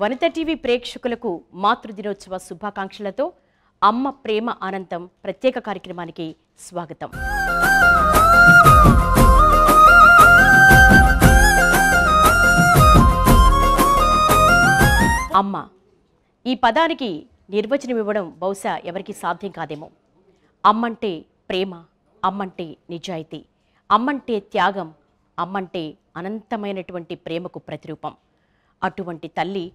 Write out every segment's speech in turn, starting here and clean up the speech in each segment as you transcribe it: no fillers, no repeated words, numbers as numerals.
వనిత TV ప్రేక్షకులకు మాతృదినోత్సవ శుభాకాంక్షలతో అమ్మ ప్రేమ అనంతం ప్రత్యేక కార్యక్రమానికి స్వాగతం. అమ్మ ఈ పదానికి నిర్వచనం ఇవ్వడం బహుశా ఎవరికి సాధ్యం కాదేమో. అమ్మంటే ప్రేమ, అమ్మంటే నిజాయితీ, అమ్మంటే త్యాగం, అమ్మంటే అనంతమైనటువంటి ప్రేమకు ప్రతిరూపం. అటువంటి తల్లి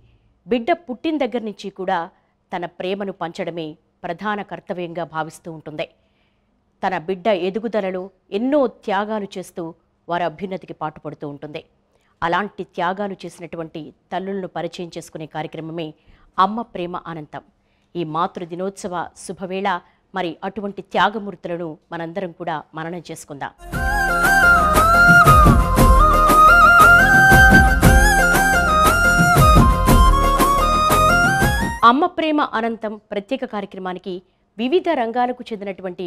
బిడ్డ పుట్టిన దగ్గర నుంచి కూడా తన ప్రేమను పంచడమే ప్రధాన కర్తవ్యంగా భావిస్తూ ఉంటుంది. తన బిడ్డ ఎదుగుదలలో ఎన్నో త్యాగాలు చేస్తూ వారి అభ్యున్నతికి పాటుపడుతూ ఉంటుంది. అలాంటి త్యాగాలు చేసినటువంటి తల్లులను పరిచయం చేసుకునే కార్యక్రమమే అమ్మ ప్రేమ అనంతం. ఈ మాతృ దినోత్సవ శుభవేళ మరి అటువంటి త్యాగమూర్తులను మనందరం కూడా మననం చేసుకుందాం. అమ్మ ప్రేమ అనంతం ప్రత్యేక కార్యక్రమానికి వివిధ రంగాలకు చెందినటువంటి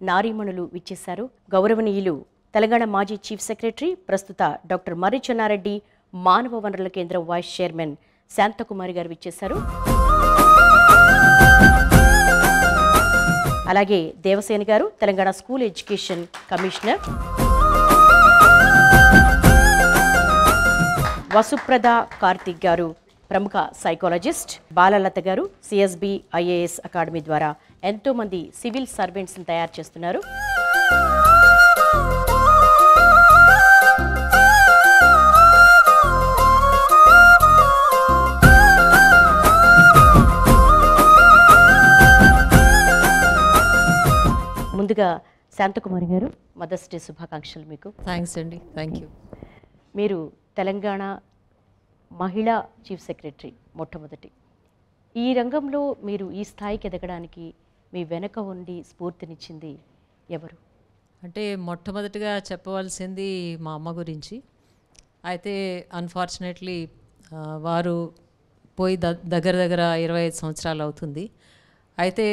నారీమణులు విచ్చేశారు. గౌరవనీయులు తెలంగాణ మాజీ చీఫ్ సెక్రటరీ, ప్రస్తుత డాక్టర్ మర్రి చెన్నారెడ్డి మానవ వనరుల కేంద్రం వైస్ చైర్మన్ శాంతకుమారి గారు విచ్చేశారు. అలాగే Devasena garu Telangana school education commissioner, Vasuprada Karthik garu ప్రముఖ సైకాలజిస్ట్, బాలలత గారు సిఎస్బి ఐఏఎస్ అకాడమీ ద్వారా ఎంతో మంది సివిల్ సర్వెంట్స్ని తయారు చేస్తున్నారు. ముందుగా శాంతకుమారి గారు, మదర్స్ డే శుభాకాంక్షలు మీకు. థ్యాంక్స్ అండి. Thank you. మీరు తెలంగాణ మహిళా చీఫ్ సెక్రటరీ మొట్టమొదటి. ఈ రంగంలో మీరు ఈ స్థాయికి ఎదగడానికి మీ వెనక ఉండి స్ఫూర్తినిచ్చింది ఎవరు? అంటే మొట్టమొదటిగా చెప్పవలసింది మా అమ్మ గురించి. అయితే అన్ఫార్చునేట్లీ వారు పోయి దగ్గర 25 సంవత్సరాలు అవుతుంది. అయితే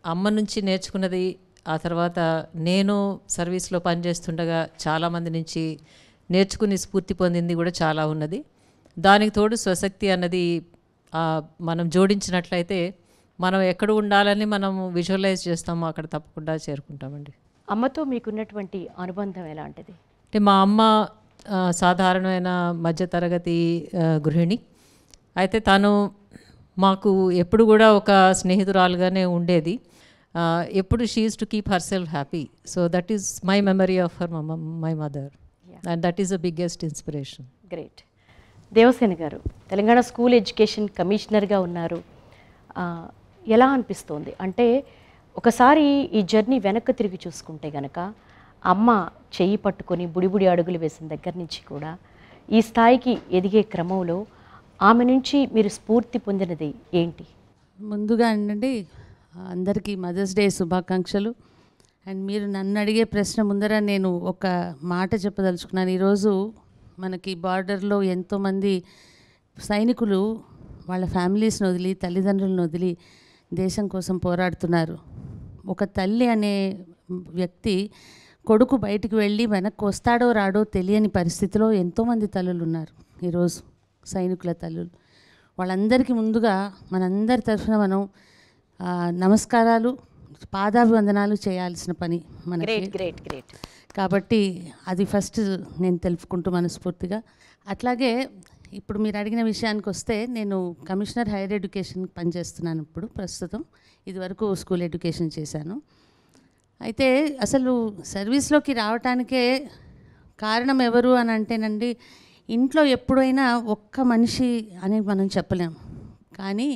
అమ్మ నుంచి నేర్చుకున్నది, ఆ తర్వాత నేను సర్వీస్లో పనిచేస్తుండగా చాలామంది నుంచి నేర్చుకుని స్ఫూర్తి పొందింది కూడా చాలా ఉన్నది. దానికి తోడు స్వశక్తి అన్నది మనం జోడించినట్లయితే మనం ఎక్కడ ఉండాలని మనం విజువలైజ్ చేస్తామో అక్కడ తప్పకుండా చేరుకుంటామండి. అమ్మతో మీకున్నటువంటి అనుబంధం ఎలాంటిది? అంటే మా అమ్మ సాధారణమైన మధ్యతరగతి గృహిణి. అయితే తను మాకు ఎప్పుడు కూడా ఒక స్నేహితురాలుగానే ఉండేది. ఎప్పుడు she is to keep her self happy. So that is my memory of her my mother and that is the biggest inspiration. Great. Devasena garu Telangana school education కమిషనర్గా ఉన్నారు. ఎలా అనిపిస్తోంది? అంటే ఒకసారి ఈ జర్నీ వెనక్కి తిరిగి చూసుకుంటే గనక అమ్మ చెయ్యి పట్టుకొని బుడిబుడి అడుగులు వేసిన దగ్గర నుంచి కూడా ఈ స్థాయికి ఎదిగే క్రమంలో ఆమె నుంచి మీరు స్ఫూర్తి పొందినది ఏంటి? ముందుగా అండి అందరికీ మదర్స్ డే శుభాకాంక్షలు. అండ్ మీరు నన్ను అడిగే ప్రశ్న ముందర నేను ఒక మాట చెప్పదలుచుకున్నాను. ఈరోజు మనకి బార్డర్లో ఎంతోమంది సైనికులు వాళ్ళ ఫ్యామిలీస్ని వదిలి, తల్లిదండ్రులను వదిలి దేశం కోసం పోరాడుతున్నారు. ఒక తల్లి అనే వ్యక్తి కొడుకు బయటికి వెళ్ళి వెనక్కి వస్తాడో రాడో తెలియని పరిస్థితిలో ఎంతోమంది తల్లులు ఉన్నారు ఈరోజు, సైనికుల తల్లులు. వాళ్ళందరికీ ముందుగా మనందరి తరఫున మనం నమస్కారాలు, పాదాభివందనాలు చేయాల్సిన పని మనకి. Great great. కాబట్టి అది ఫస్ట్ నేను తెలుపుకుంటూ మనస్ఫూర్తిగా. అట్లాగే ఇప్పుడు మీరు అడిగిన విషయానికి వస్తే, నేను కమిషనర్ హైయర్ ఎడ్యుకేషన్ పనిచేస్తున్నాను ఇప్పుడు ప్రస్తుతం. ఇదివరకు స్కూల్ ఎడ్యుకేషన్ చేశాను. అయితే అసలు సర్వీస్లోకి రావటానికే కారణం ఎవరు అని అంటేనండి, ఇంట్లో ఎప్పుడైనా ఒక్క మనిషి అని మనం చెప్పలేం, కానీ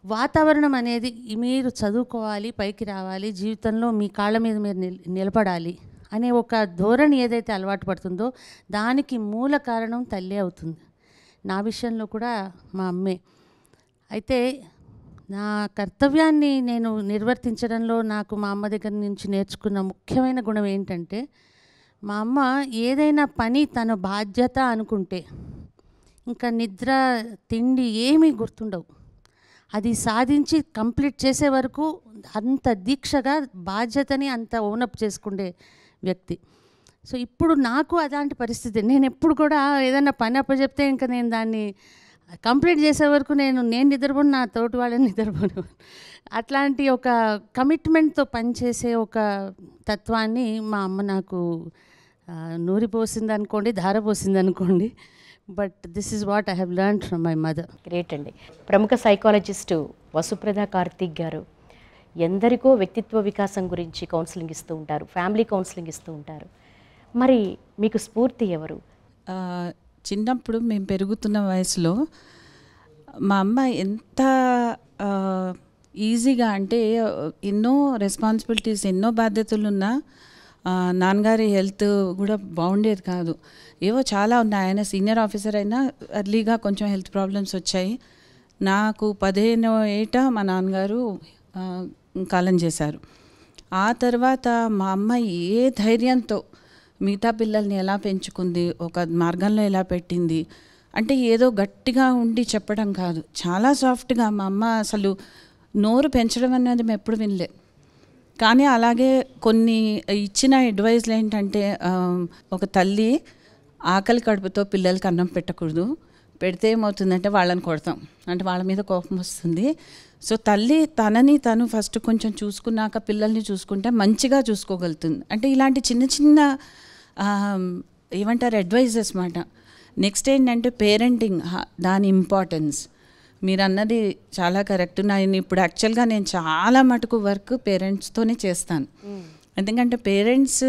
వాతావరణం అనేది మీరు చదువుకోవాలి, పైకి రావాలి, జీవితంలో మీ కాళ్ళ మీద మీరు నిలబడాలి అనే ఒక ధోరణి ఏదైతే అలవాటు పడుతుందో దానికి మూల కారణం తల్లి అవుతుంది. నా విషయంలో కూడా మా అమ్మే. అయితే నా కర్తవ్యాన్ని నేను నిర్వర్తించడంలో నాకు మా అమ్మ దగ్గర నుంచి నేర్చుకున్న ముఖ్యమైన గుణం ఏంటంటే, మా అమ్మ ఏదైనా పని తన బాధ్యత అనుకుంటే ఇంకా నిద్ర తిండి ఏమీ గుర్తుండవు. అది సాధించి కంప్లీట్ చేసే వరకు అంత దీక్షగా బాధ్యతని అంత ఓనప్ చేసుకునే వ్యక్తి. సో ఇప్పుడు నాకు అలాంటి పరిస్థితి. నేను ఎప్పుడు కూడా ఏదైనా పని అప్పచెప్తే ఇంకా నేను దాన్ని కంప్లీట్ చేసే వరకు నేను నిద్రపోను, నా తోటి వాళ్ళని నిద్రపోను. అట్లాంటి ఒక కమిట్మెంట్తో పనిచేసే ఒక తత్వాన్ని మా అమ్మ నాకు నూరిపోసింది అనుకోండి, ధారపోసింది అనుకోండి. But this is what I have learned from my mother. Great అండి. ప్రముఖ సైకాలజిస్టు వసుప్రద కార్తీక్ గారు ఎందరికో వ్యక్తిత్వ వికాసం గురించి కౌన్సిలింగ్ ఇస్తూ ఉంటారు, ఫ్యామిలీ కౌన్సిలింగ్ ఇస్తూ ఉంటారు. మరి మీకు స్ఫూర్తి ఎవరు? చిన్నప్పుడు మేము పెరుగుతున్న వయసులో మా అమ్మ ఎంత ఈజీగా, అంటే ఎన్నో రెస్పాన్సిబిలిటీస్, ఎన్నో బాధ్యతలు ఉన్నా నాన్నగారి హెల్త్ కూడా బాగుండేది కాదు. ఏవో చాలా ఉన్నాయి. ఆయన సీనియర్ ఆఫీసర్ అయినా ఎర్లీగా కొంచెం హెల్త్ ప్రాబ్లమ్స్ వచ్చాయి. నాకు 15వ ఏట మా నాన్నగారు కాలం చేశారు. ఆ తర్వాత మా అమ్మ ఏ ధైర్యంతో మిగతా పిల్లల్ని ఎలా పెంచుకుంది, ఒక మార్గంలో ఎలా పెట్టింది అంటే ఏదో గట్టిగా ఉండి చెప్పడం కాదు, చాలా సాఫ్ట్గా. మా అమ్మ అసలు నోరు పెంచడం అనేది మేము ఎప్పుడు వినలే. కానీ అలాగే కొన్ని ఇచ్చిన అడ్వైస్లు ఏంటంటే, ఒక తల్లి ఆకలి కడుపుతో పిల్లలకి అన్నం పెట్టకూడదు, పెడితే ఏమవుతుందంటే వాళ్ళని కొడతాం, అంటే వాళ్ళ మీద కోపం వస్తుంది. సో తల్లి తనని తను ఫస్ట్ కొంచెం చూసుకున్నాక పిల్లల్ని చూసుకుంటే మంచిగా చూసుకోగలుగుతుంది. అంటే ఇలాంటి చిన్న చిన్న ఏమంటారు అడ్వైజెస్ మాట. నెక్స్ట్ ఏంటంటే పేరెంటింగ్, దాని ఇంపార్టెన్స్. మీరు అన్నది చాలా కరెక్ట్. నేను ఇప్పుడు యాక్చువల్గా నేను చాలా మటుకు వర్క్ పేరెంట్స్తోనే చేస్తాను. ఎందుకంటే పేరెంట్స్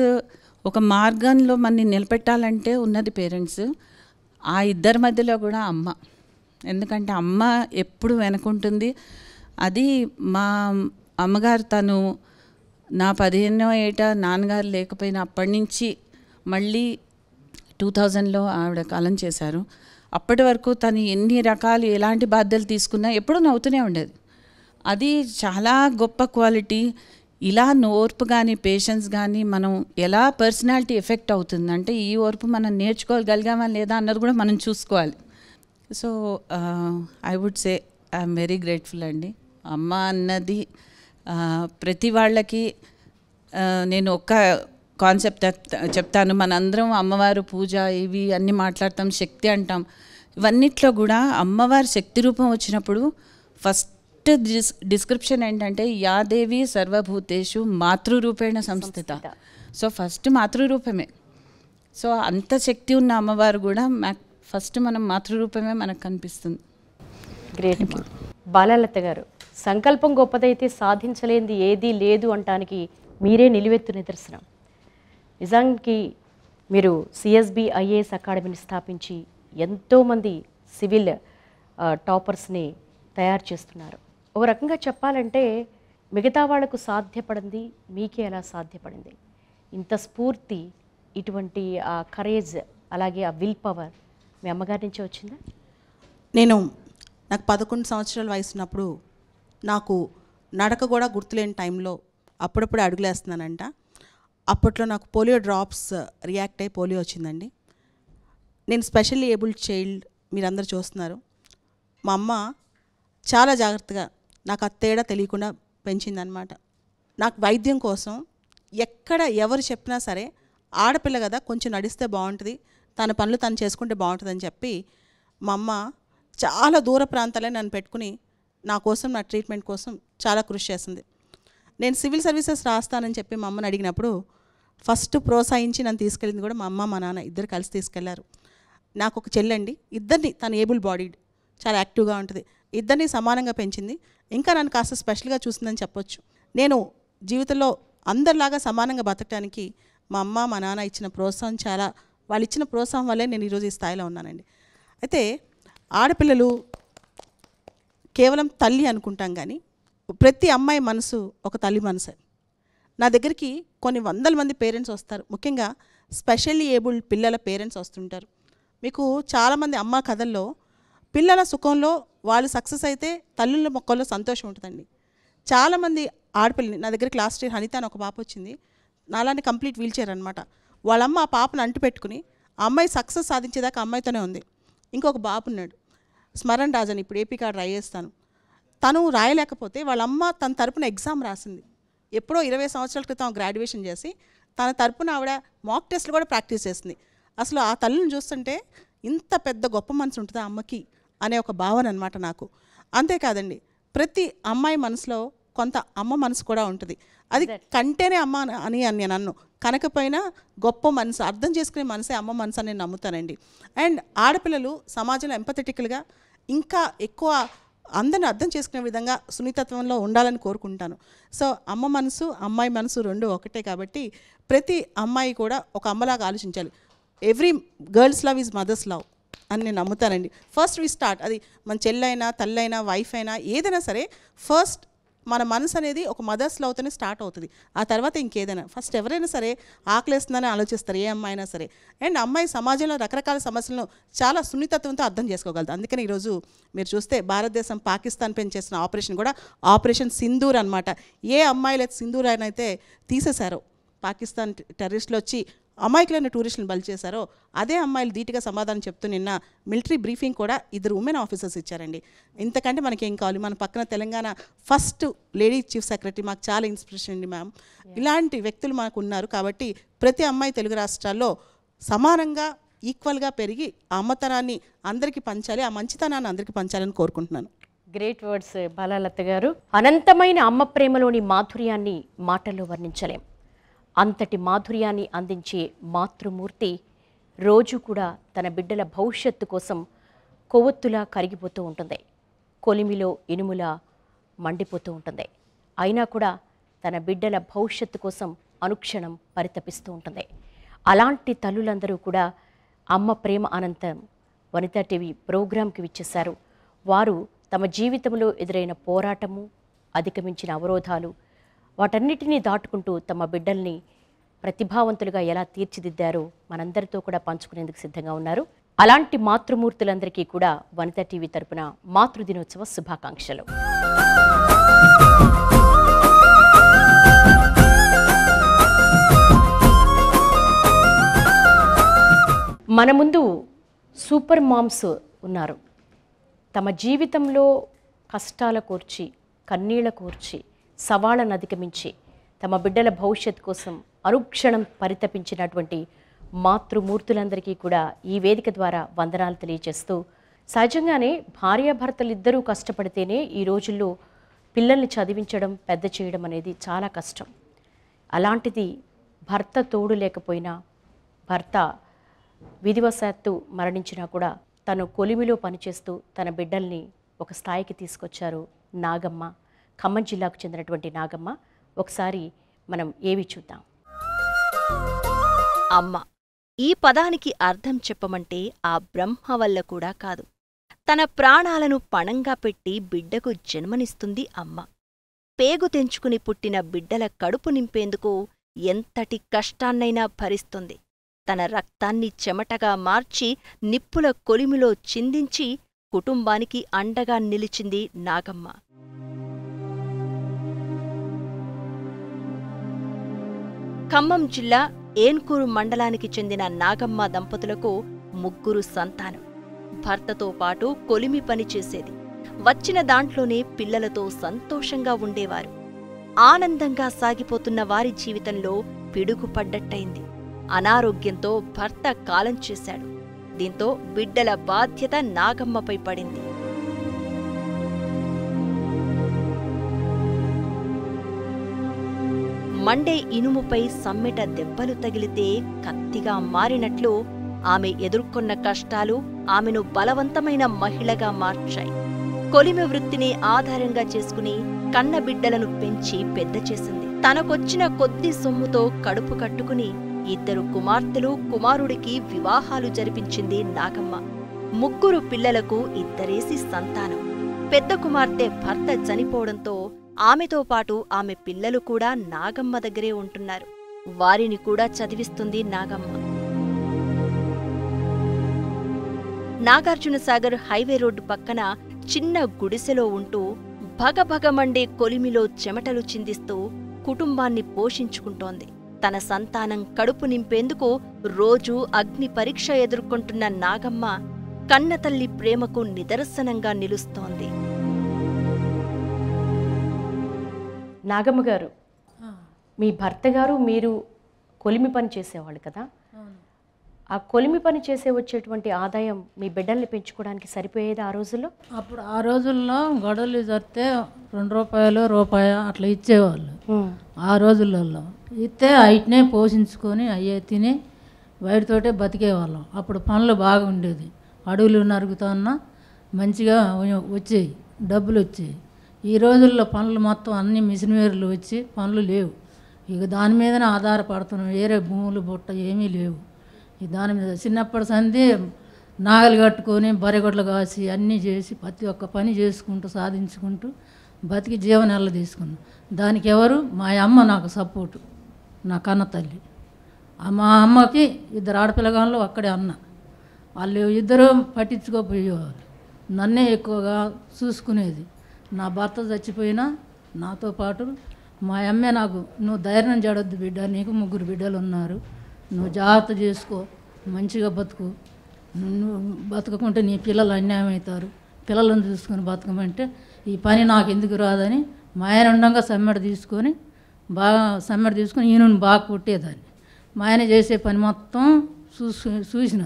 ఒక మార్గంలో మనని నిలబెట్టాలంటే ఉన్నది పేరెంట్స్. ఆ ఇద్దరి మధ్యలో కూడా అమ్మ, ఎందుకంటే అమ్మ ఎప్పుడు వెనకుంటుంది. అది మా అమ్మగారు తను నా 15వ ఏట నాన్నగారు లేకపోయినా అప్పటి నుంచి మళ్ళీ 2000లో ఆవిడ కాలం చేశారు. అప్పటి వరకు తను ఎన్ని రకాలు ఎలాంటి బాధ్యతలు తీసుకున్నా ఎప్పుడూ నవ్వుతూనే ఉండేది. అది చాలా గొప్ప క్వాలిటీ. ఇలా ఓర్పు కానీ పేషెన్స్ కానీ మనం ఎలా పర్సనాలిటీ ఎఫెక్ట్ అవుతుంది అంటే, ఈ ఓర్పు మనం నేర్చుకోగలిగామా లేదా అన్నది కూడా మనం చూసుకోవాలి. So I would say I'm very grateful అండి. అమ్మ అన్నది ప్రతి వాళ్ళకి నేను ఒక్క కాన్సెప్ట్ చెప్తాను. మనందరం అమ్మవారు పూజ ఇవి అన్నీ మాట్లాడతాం, శక్తి అంటాం. ఇవన్నిట్లో కూడా అమ్మవారి శక్తి రూపం వచ్చినప్పుడు ఫస్ట్ డిస్క్రిప్షన్ ఏంటంటే, యాదేవి సర్వభూతేషు మాతృరూపేణ సంస్థిత. సో ఫస్ట్ మాతృరూపమే. సో అంత శక్తి ఉన్న అమ్మవారు కూడా ఫస్ట్ మనం మాతృరూపమే మనకు కనిపిస్తుంది. గ్రేట్. బాలలత గారు, సంకల్పం గొప్పదైతే సాధించలేనిది ఏదీ లేదు అంటానికి మీరే నిలువెత్తు నిదర్శనం. నిజానికి మీరు సిఎస్బి ఐఏఎస్ అకాడమీని స్థాపించి ఎంతోమంది సివిల్ టాపర్స్ని తయారు చేస్తున్నారు. ఒక రకంగా చెప్పాలంటే మిగతా వాళ్లకు సాధ్యపడింది మీకే ఎలా సాధ్యపడింది? ఇంత స్ఫూర్తి, ఇటువంటి ఆ కరేజ్, అలాగే ఆ విల్ పవర్ మీ అమ్మగారి నుంచి వచ్చిందా? నాకు 11 సంవత్సరాల వయసు ఉన్నప్పుడు, నాకు నడక కూడా గుర్తులేని టైంలో అప్పుడప్పుడు అడుగులేస్తున్నానంట. అప్పట్లో నాకు పోలియో డ్రాప్స్ రియాక్ట్ అయ్యి పోలియో వచ్చిందండి. నేను స్పెషల్లీ ఏబుల్డ్ చైల్డ్, మీరందరూ చూస్తున్నారు. మా అమ్మ చాలా జాగ్రత్తగా నాకు ఆ తేడా తెలియకుండా పెంచిందనమాట. నాకు వైద్యం కోసం ఎక్కడ ఎవరు చెప్పినా సరే, ఆడపిల్ల కదా కొంచెం నడిస్తే బాగుంటుంది, తన పనులు తను చేసుకుంటే బాగుంటుందని చెప్పి మా అమ్మ చాలా దూర ప్రాంతాలే నన్ను పెట్టుకుని నా కోసం, నా ట్రీట్మెంట్ కోసం చాలా కృషి చేసింది. నేను సివిల్ సర్వీసెస్ రాస్తానని చెప్పి మా అమ్మని అడిగినప్పుడు ఫస్ట్ ప్రోత్సహించి నన్ను తీసుకెళ్ళింది కూడా మా అమ్మ మా నాన్న ఇద్దరు కలిసి తీసుకెళ్లారు. నాకు ఒక చెల్లండి, ఇద్దరిని, తను ఏబుల్ బాడీడ్, చాలా యాక్టివ్గా ఉంటుంది, ఇద్దరిని సమానంగా పెంచింది. ఇంకా నన్ను కాస్త స్పెషల్గా చూసిందని చెప్పొచ్చు. నేను జీవితంలో అందరిలాగా సమానంగా బతకడానికి మా అమ్మ మా నాన్న ఇచ్చిన ప్రోత్సాహం, చాలా వాళ్ళు ఇచ్చిన ప్రోత్సాహం వల్లే నేను ఈరోజు ఈ స్థాయిలో ఉన్నానండి. అయితే ఆడపిల్లలు కేవలం తల్లి అనుకుంటాం, కానీ ప్రతి అమ్మాయి మనసు ఒక తల్లి మనసే. నా దగ్గరికి కొన్ని వందల మంది పేరెంట్స్ వస్తారు, ముఖ్యంగా స్పెషల్లీ ఏబుల్డ్ పిల్లల పేరెంట్స్ వస్తుంటారు. మీకు చాలామంది అమ్మ కథల్లో పిల్లల సుఖంలో వాళ్ళు సక్సెస్ అయితే తల్లుల మొక్కల్లో సంతోషం ఉంటుందండి. చాలామంది ఆడపిల్లని నా దగ్గర క్లాస్ టీచర్ హనిత అని ఒక పాప వచ్చింది, నాలాంటి కంప్లీట్ వీల్ చైర్ అనమాట. వాళ్ళమ్మ ఆ పాపను అంటు పెట్టుకుని ఆ అమ్మాయి సక్సెస్ సాధించేదాకా అమ్మాయితోనే ఉంది. ఇంకొక బాబు ఉన్నాడు, స్మరణ్ రాజన్, ఇప్పుడు ఏపీ కార్డు ట్రై చేస్తాను. తను రాయలేకపోతే వాళ్ళమ్మ తన తరపున ఎగ్జామ్ రాసింది. ఎప్పుడో 20 సంవత్సరాల క్రితం గ్రాడ్యుయేషన్ చేసి తన తరపున ఆవిడ మాక్ టెస్ట్లు కూడా ప్రాక్టీస్ చేసింది. అసలు ఆ తల్లిని చూస్తుంటే ఇంత పెద్ద గొప్ప మనసు ఉంటుంది ఆ అమ్మకి అనే ఒక భావన అనమాట నాకు. అంతేకాదండి, ప్రతి అమ్మాయి మనసులో కొంత అమ్మ మనసు కూడా ఉంటుంది. అది కంటేనే అమ్మ అని నేను అన్ను, కనకపోయినా గొప్ప మనసు, అర్థం చేసుకునే మనసే అమ్మ మనసు అని నేను నమ్ముతానండి. అండ్ ఆడపిల్లలు సమాజంలో ఎంపథెటికల్గా ఇంకా ఎక్కువ అందరిని అర్థం చేసుకునే విధంగా సున్నితత్వంలో ఉండాలని కోరుకుంటాను. సో అమ్మ మనసు అమ్మాయి మనసు రెండు ఒకటే కాబట్టి ప్రతి అమ్మాయి కూడా ఒక అమ్మలాగా ఆలోచించాలి. Every girls love is mother's love అని నేను నమ్ముతానండి. ఫస్ట్ వి స్టార్ట్, అది మన చెల్లైనా తల్లైనా వైఫ్ అయినా ఏదైనా సరే, ఫస్ట్ మన మనసు అనేది ఒక మదర్స్ లవ్తోనే స్టార్ట్ అవుతుంది. ఆ తర్వాత ఇంకేదైనా, ఫస్ట్ ఎవరైనా సరే ఆకలేస్తుందని ఆలోచిస్తారు, ఏ అమ్మాయి అయినా సరే. అండ్ అమ్మాయి సమాజంలో రకరకాల సమస్యలను చాలా సున్నితత్వంతో అర్థం చేసుకోగలదు. అందుకని ఈరోజు మీరు చూస్తే భారతదేశం పాకిస్తాన్ పైన చేసిన ఆపరేషన్ కూడా ఆపరేషన్ సింధూర్ అనమాట. ఏ అమ్మాయిలు అయితే సింధూర్ అయితే తీసేశారో, పాకిస్తాన్ టెర్రరిస్టులు వచ్చి అమాయకులైన టూరిస్టులను బలి చేశారో, అదే అమ్మాయిలు ధీటుగా సమాధానం చెప్తూ నిన్న మిలిటరీ బ్రీఫింగ్ కూడా 2 ఉమెన్ ఆఫీసర్స్ ఇచ్చారండి. ఇంతకంటే మనకి ఏం కావాలి? మన పక్కన Telangana first lady chief secretary మాకు చాలా ఇన్స్పిరేషన్ అండి మ్యామ్. ఇలాంటి వ్యక్తులు మాకు ఉన్నారు కాబట్టి ప్రతి అమ్మాయి తెలుగు రాష్ట్రాల్లో సమానంగా ఈక్వల్గా పెరిగి ఆ అమ్మతనాన్ని అందరికీ పంచాలి, ఆ మంచితనాన్ని అందరికీ పంచాలని కోరుకుంటున్నాను. గ్రేట్ వర్డ్స్ బాలాలత గారు. అనంతమైన అమ్మ ప్రేమలోని మాధుర్యాన్ని మాటల్లో వర్ణించలేం. అంతటి మాధుర్యాన్ని అందించే మాతృమూర్తి రోజు కూడా తన బిడ్డల భవిష్యత్తు కోసం కొవ్వొత్తులా కరిగిపోతూ ఉంటుంది, కొలిమిలో ఇనుములా మండిపోతూ ఉంటుంది. అయినా కూడా తన బిడ్డల భవిష్యత్తు కోసం అనుక్షణం పరితపిస్తూ ఉంటుంది. అలాంటి తల్లులందరూ కూడా అమ్మ ప్రేమ అనంతం వనితా టీవీ ప్రోగ్రాంకి విచ్చేశారు. వారు తమ జీవితంలో ఎదురైన పోరాటము, అధిగమించిన అవరోధాలు, వాటన్నిటినీ దాటుకుంటూ తమ బిడ్డల్ని ప్రతిభావంతులుగా ఎలా తీర్చిదిద్దారో మనందరితో కూడా పంచుకునేందుకు సిద్ధంగా ఉన్నారు. అలాంటి మాతృమూర్తులందరికీ కూడా వనితా టీవీ తరపున మాతృదినోత్సవ శుభాకాంక్షలు. మన ముందు సూపర్ మామ్స్ ఉన్నారు. తమ జీవితంలో కష్టాల కోర్చి, కన్నీళ్ల కోర్చి, సవాళ్ళను అధిగమించి తమ బిడ్డల భవిష్యత్తు కోసం అనుక్షణం పరితపించినటువంటి మాతృమూర్తులందరికీ కూడా ఈ వేదిక ద్వారా వందనాలు తెలియజేస్తూ, సహజంగానే భార్యాభర్తలు ఇద్దరూ కష్టపడితేనే ఈ రోజుల్లో పిల్లల్ని చదివించడం, పెద్ద చేయడం అనేది చాలా కష్టం. అలాంటిది భర్త తోడు లేకపోయినా, భర్త విధివశాత్తు మరణించినా కూడా తను కొలిమిలో పనిచేస్తూ తన బిడ్డల్ని ఒక స్థాయికి తీసుకొచ్చారు నాగమ్మ. ఖమ్మం జిల్లాకు చెందినటువంటి నాగమ్మ. ఒకసారి మనం ఏవి చూద్దాం. అమ్మ ఈ పదానికి అర్థం చెప్పమంటే ఆ బ్రహ్మ వల్ల కూడా కాదు. తన ప్రాణాలను పణంగా పెట్టి బిడ్డకు జన్మనిస్తుంది అమ్మ. పేగు తెంచుకుని పుట్టిన బిడ్డల కడుపు నింపేందుకు ఎంతటి కష్టాన్నైనా భరిస్తుంది. తన రక్తాన్ని చెమటగా మార్చి నిప్పుల కొలిమిలో చిందించి కుటుంబానికి అండగా నిలిచింది నాగమ్మ. ఖమ్మం జిల్లా ఏన్కూరు మండలానికి చెందిన నాగమ్మ దంపతులకు 3 సంతానం. భర్తతో పాటు కొలిమి పనిచేసేది. వచ్చిన దాంట్లోనే పిల్లలతో సంతోషంగా ఉండేవారు. ఆనందంగా సాగిపోతున్న వారి జీవితంలో పిడుగుపడ్డట్టయింది. అనారోగ్యంతో భర్త కాలం చేశాడు. దీంతో బిడ్డల బాధ్యత నాగమ్మపై పడింది. మండే ఇనుముపై సమ్మెట దెబ్బలు తగిలితే కత్తిగా మారినట్లు ఆమె ఎదుర్కొన్న కష్టాలు ఆమెను బలవంతమైన మహిళగా మార్చాయి. కొలిమి వృత్తిని ఆధారంగా చేసుకుని కన్నబిడ్డలను పెంచి పెద్ద చేసింది. తనకొచ్చిన కొద్ది సొమ్ముతో కడుపు కట్టుకుని 2 కుమార్తెలు, కుమారుడికి వివాహాలు జరిపించింది నాగమ్మ. 3 పిల్లలకు 2 సంతానం. పెద్ద కుమార్తె భర్త చనిపోవడంతో ఆమెతో పాటు ఆమె పిల్లలు కూడా నాగమ్మ దగ్గరే ఉంటున్నారు. వారిని కూడా చదివిస్తుంది నాగమ్మ. నాగార్జునసాగర్ హైవే రోడ్డు పక్కన చిన్న గుడిసెలో ఉంటూ భగభగమండే కొలిమిలో చెమటలు చిందిస్తూ కుటుంబాన్ని పోషించుకుంటోంది. తన సంతానం కడుపు నింపేందుకు రోజూ అగ్ని పరీక్ష ఎదుర్కొంటున్న నాగమ్మ కన్నతల్లి ప్రేమకు నిదర్శనంగా నిలుస్తోంది. నాగమ్మ గారు, మీ భర్త గారు మీరు కొలిమి పని చేసేవాళ్ళు కదా, ఆ కొలిమి పని చేసే వచ్చేటువంటి ఆదాయం మీ బిడ్డల్ని పెంచుకోవడానికి సరిపోయేది ఆ రోజుల్లో? అప్పుడు ఆ రోజుల్లో గొడవలు జరిగితే ₹2 అట్లా ఇచ్చేవాళ్ళు. ఆ రోజులలో ఇస్తే వాటినే పోషించుకొని అయ్యే తిని వాటితోటే బతికేవాళ్ళం. అప్పుడు పనులు బాగా ఉండేది. అడవులు నరుగుతున్నా మంచిగా వచ్చేవి, డబ్బులు వచ్చేవి. ఈ రోజుల్లో పనులు మొత్తం అన్ని మిషన్ వేర్లు వచ్చి పనులు లేవు. ఇక దాని మీదనే ఆధారపడుతున్నాం. వేరే భూములు బుట్ట ఏమీ లేవు. దాని మీద చిన్నప్పటి సంది నాగలు కట్టుకొని బర్రెగొడ్లు కాసి అన్నీ చేసి ప్రతి ఒక్క పని చేసుకుంటూ సాధించుకుంటూ బతికి జీవనాలు తీసుకున్నాం. దానికి ఎవరు? మా అమ్మ నాకు సపోర్టు, నా కన్న తల్లి. మా అమ్మకి 2 ఆడపిల్లగాళ్ళు అక్కడే అన్న. వాళ్ళు ఇద్దరు పట్టించుకోపోయేవారు. నన్నే ఎక్కువగా చూసుకునేది. నా భర్త చచ్చిపోయినా నాతో పాటు మా అమ్మే నాకు, నువ్వు ధైర్యం చెడొద్దు బిడ్డ, నీకు 3 బిడ్డలు ఉన్నారు, నువ్వు జాగ్రత్త చేసుకో, మంచిగా బతుకు, నువ్వు బతకకుంటే నీ పిల్లలు అన్యాయం అవుతారు, పిల్లలను చూసుకొని బతకమంటే ఈ పని నాకు ఎందుకు రాదని మా ఆయన ఉండగా సమ్మెడ తీసుకొని ఈయనను బాగా కొట్టేదాన్ని. మా ఆయన చేసే పని మొత్తం చూసిన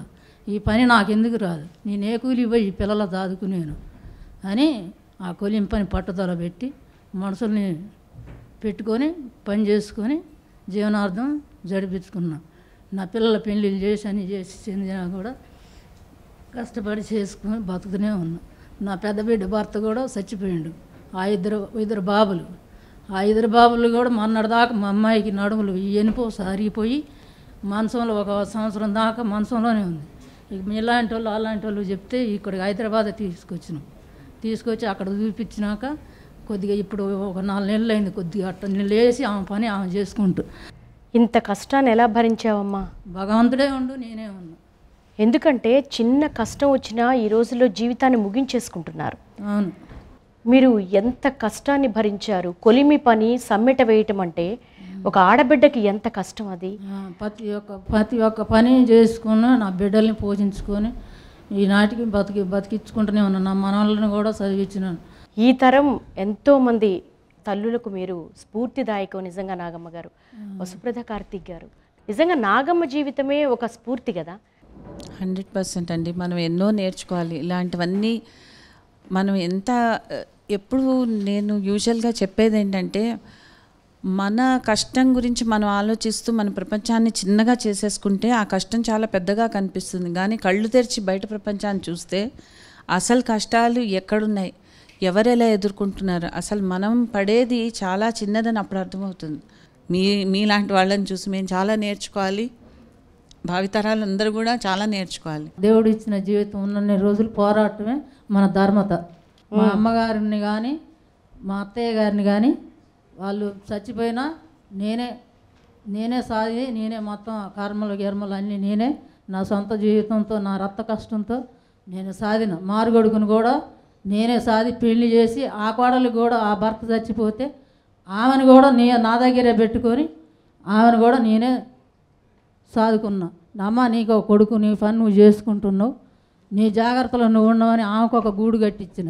ఈ పని నాకు ఎందుకు రాదు, నేను ఏ కూలి పోయి ఈ పిల్లల దాదుకునేను అని ఆ కొలిం పని పట్టుదల పెట్టి మనుషుల్ని పెట్టుకొని పని చేసుకొని జీవనార్థం జరిపించుకున్నా. నా పిల్లల పెళ్ళిళ్ళు చేసి అన్నీ చేసి చెందినా కూడా కష్టపడి చేసుకొని బతుకుతూనే ఉన్నా. నా పెద్ద బిడ్డ భర్త కూడా చచ్చిపోయిండు. ఆ ఇద్దరు బాబులు, ఆ 2 బాబులు కూడా మొన్నటిదాకా మా అమ్మాయికి నడుములు ఎనుపో సారిపోయి మంచంలో 1 సంవత్సరం దాకా మంచంలోనే ఉంది. ఇక ఇలాంటి వాళ్ళు అలాంటి వాళ్ళు చెప్తే ఇక్కడికి హైదరాబాద్ తీసుకొచ్చి అక్కడ చూపించినాక కొద్దిగా ఇప్పుడు ఒక 4 నెలలు అయింది. కొద్దిగా అట్ట లేచి ఆమె పని ఆమె చేసుకుంటూ. ఇంత కష్టాన్ని ఎలా భరించావమ్మా? భగవంతుడే ఉండు, నేనే ఉన్నా. ఎందుకంటే చిన్న కష్టం వచ్చినా ఈ రోజుల్లో జీవితాన్ని ముగించేసుకుంటున్నారు. అవును. మీరు ఎంత కష్టాన్ని భరించారు. కొలిమి పని సమ్మెట వేయటం అంటే ఒక ఆడబిడ్డకి ఎంత కష్టం అది. ప్రతి ఒక్క పని చేసుకుని నా బిడ్డల్ని పోషించుకొని ఈనాటికి బతికించుకుంటూనే ఉన్నాను. నా మనవళ్ళని కూడా చదివించినాను. ఈ తరం ఎంతోమంది తల్లులకు మీరు స్ఫూర్తిదాయకం. నిజంగా నాగమ్మ గారు, వసుప్రద కార్తీక్ గారు, నిజంగా నాగమ్మ జీవితమే ఒక స్ఫూర్తి కదా. 100% అండి. మనం ఎన్నో నేర్చుకోవాలి ఇలాంటివన్నీ. మనం ఎప్పుడు నేను యూజువల్గా చెప్పేది ఏంటంటే, మన కష్టం గురించి మనం ఆలోచిస్తూ మన ప్రపంచాన్ని చిన్నగా చేసేసుకుంటే ఆ కష్టం చాలా పెద్దగా కనిపిస్తుంది. కానీ కళ్ళు తెరిచి బయట ప్రపంచాన్ని చూస్తే అసలు కష్టాలు ఎక్కడున్నాయి, ఎవరు ఎలా ఎదుర్కొంటున్నారు, అసలు మనం పడేది చాలా చిన్నదని అప్పుడు అర్థమవుతుంది. మీలాంటి వాళ్ళని చూసి మేము చాలా నేర్చుకోవాలి. భావితరాలందరూ కూడా చాలా నేర్చుకోవాలి. దేవుడు ఇచ్చిన జీవితం ఉన్నన్ని రోజులు పోరాటమే మన ధర్మత. మా అమ్మగారిని కానీ మా అత్తయ్య గారిని కానీ వాళ్ళు చచ్చిపోయినా నేనే సాది, నేనే మొత్తం కర్మలు అన్నీ నేనే నా సొంత జీవితంతో నా రక్త కష్టంతో నేను సాధిన. మారుగొడుకును కూడా నేనే సాది పెళ్లి చేసి ఆ కోడలు కూడా ఆ భర్త చచ్చిపోతే ఆమెను కూడా నా దగ్గరే పెట్టుకొని ఆమెను కూడా నేనే సాదుకున్నా. అమ్మ నీకు ఒక కొడుకు, నీ పని నువ్వు చేసుకుంటున్నావు, నీ జాగ్రత్తలో నువ్వు ఉన్నావని ఆమెకు ఒక గూడు కట్టించిన,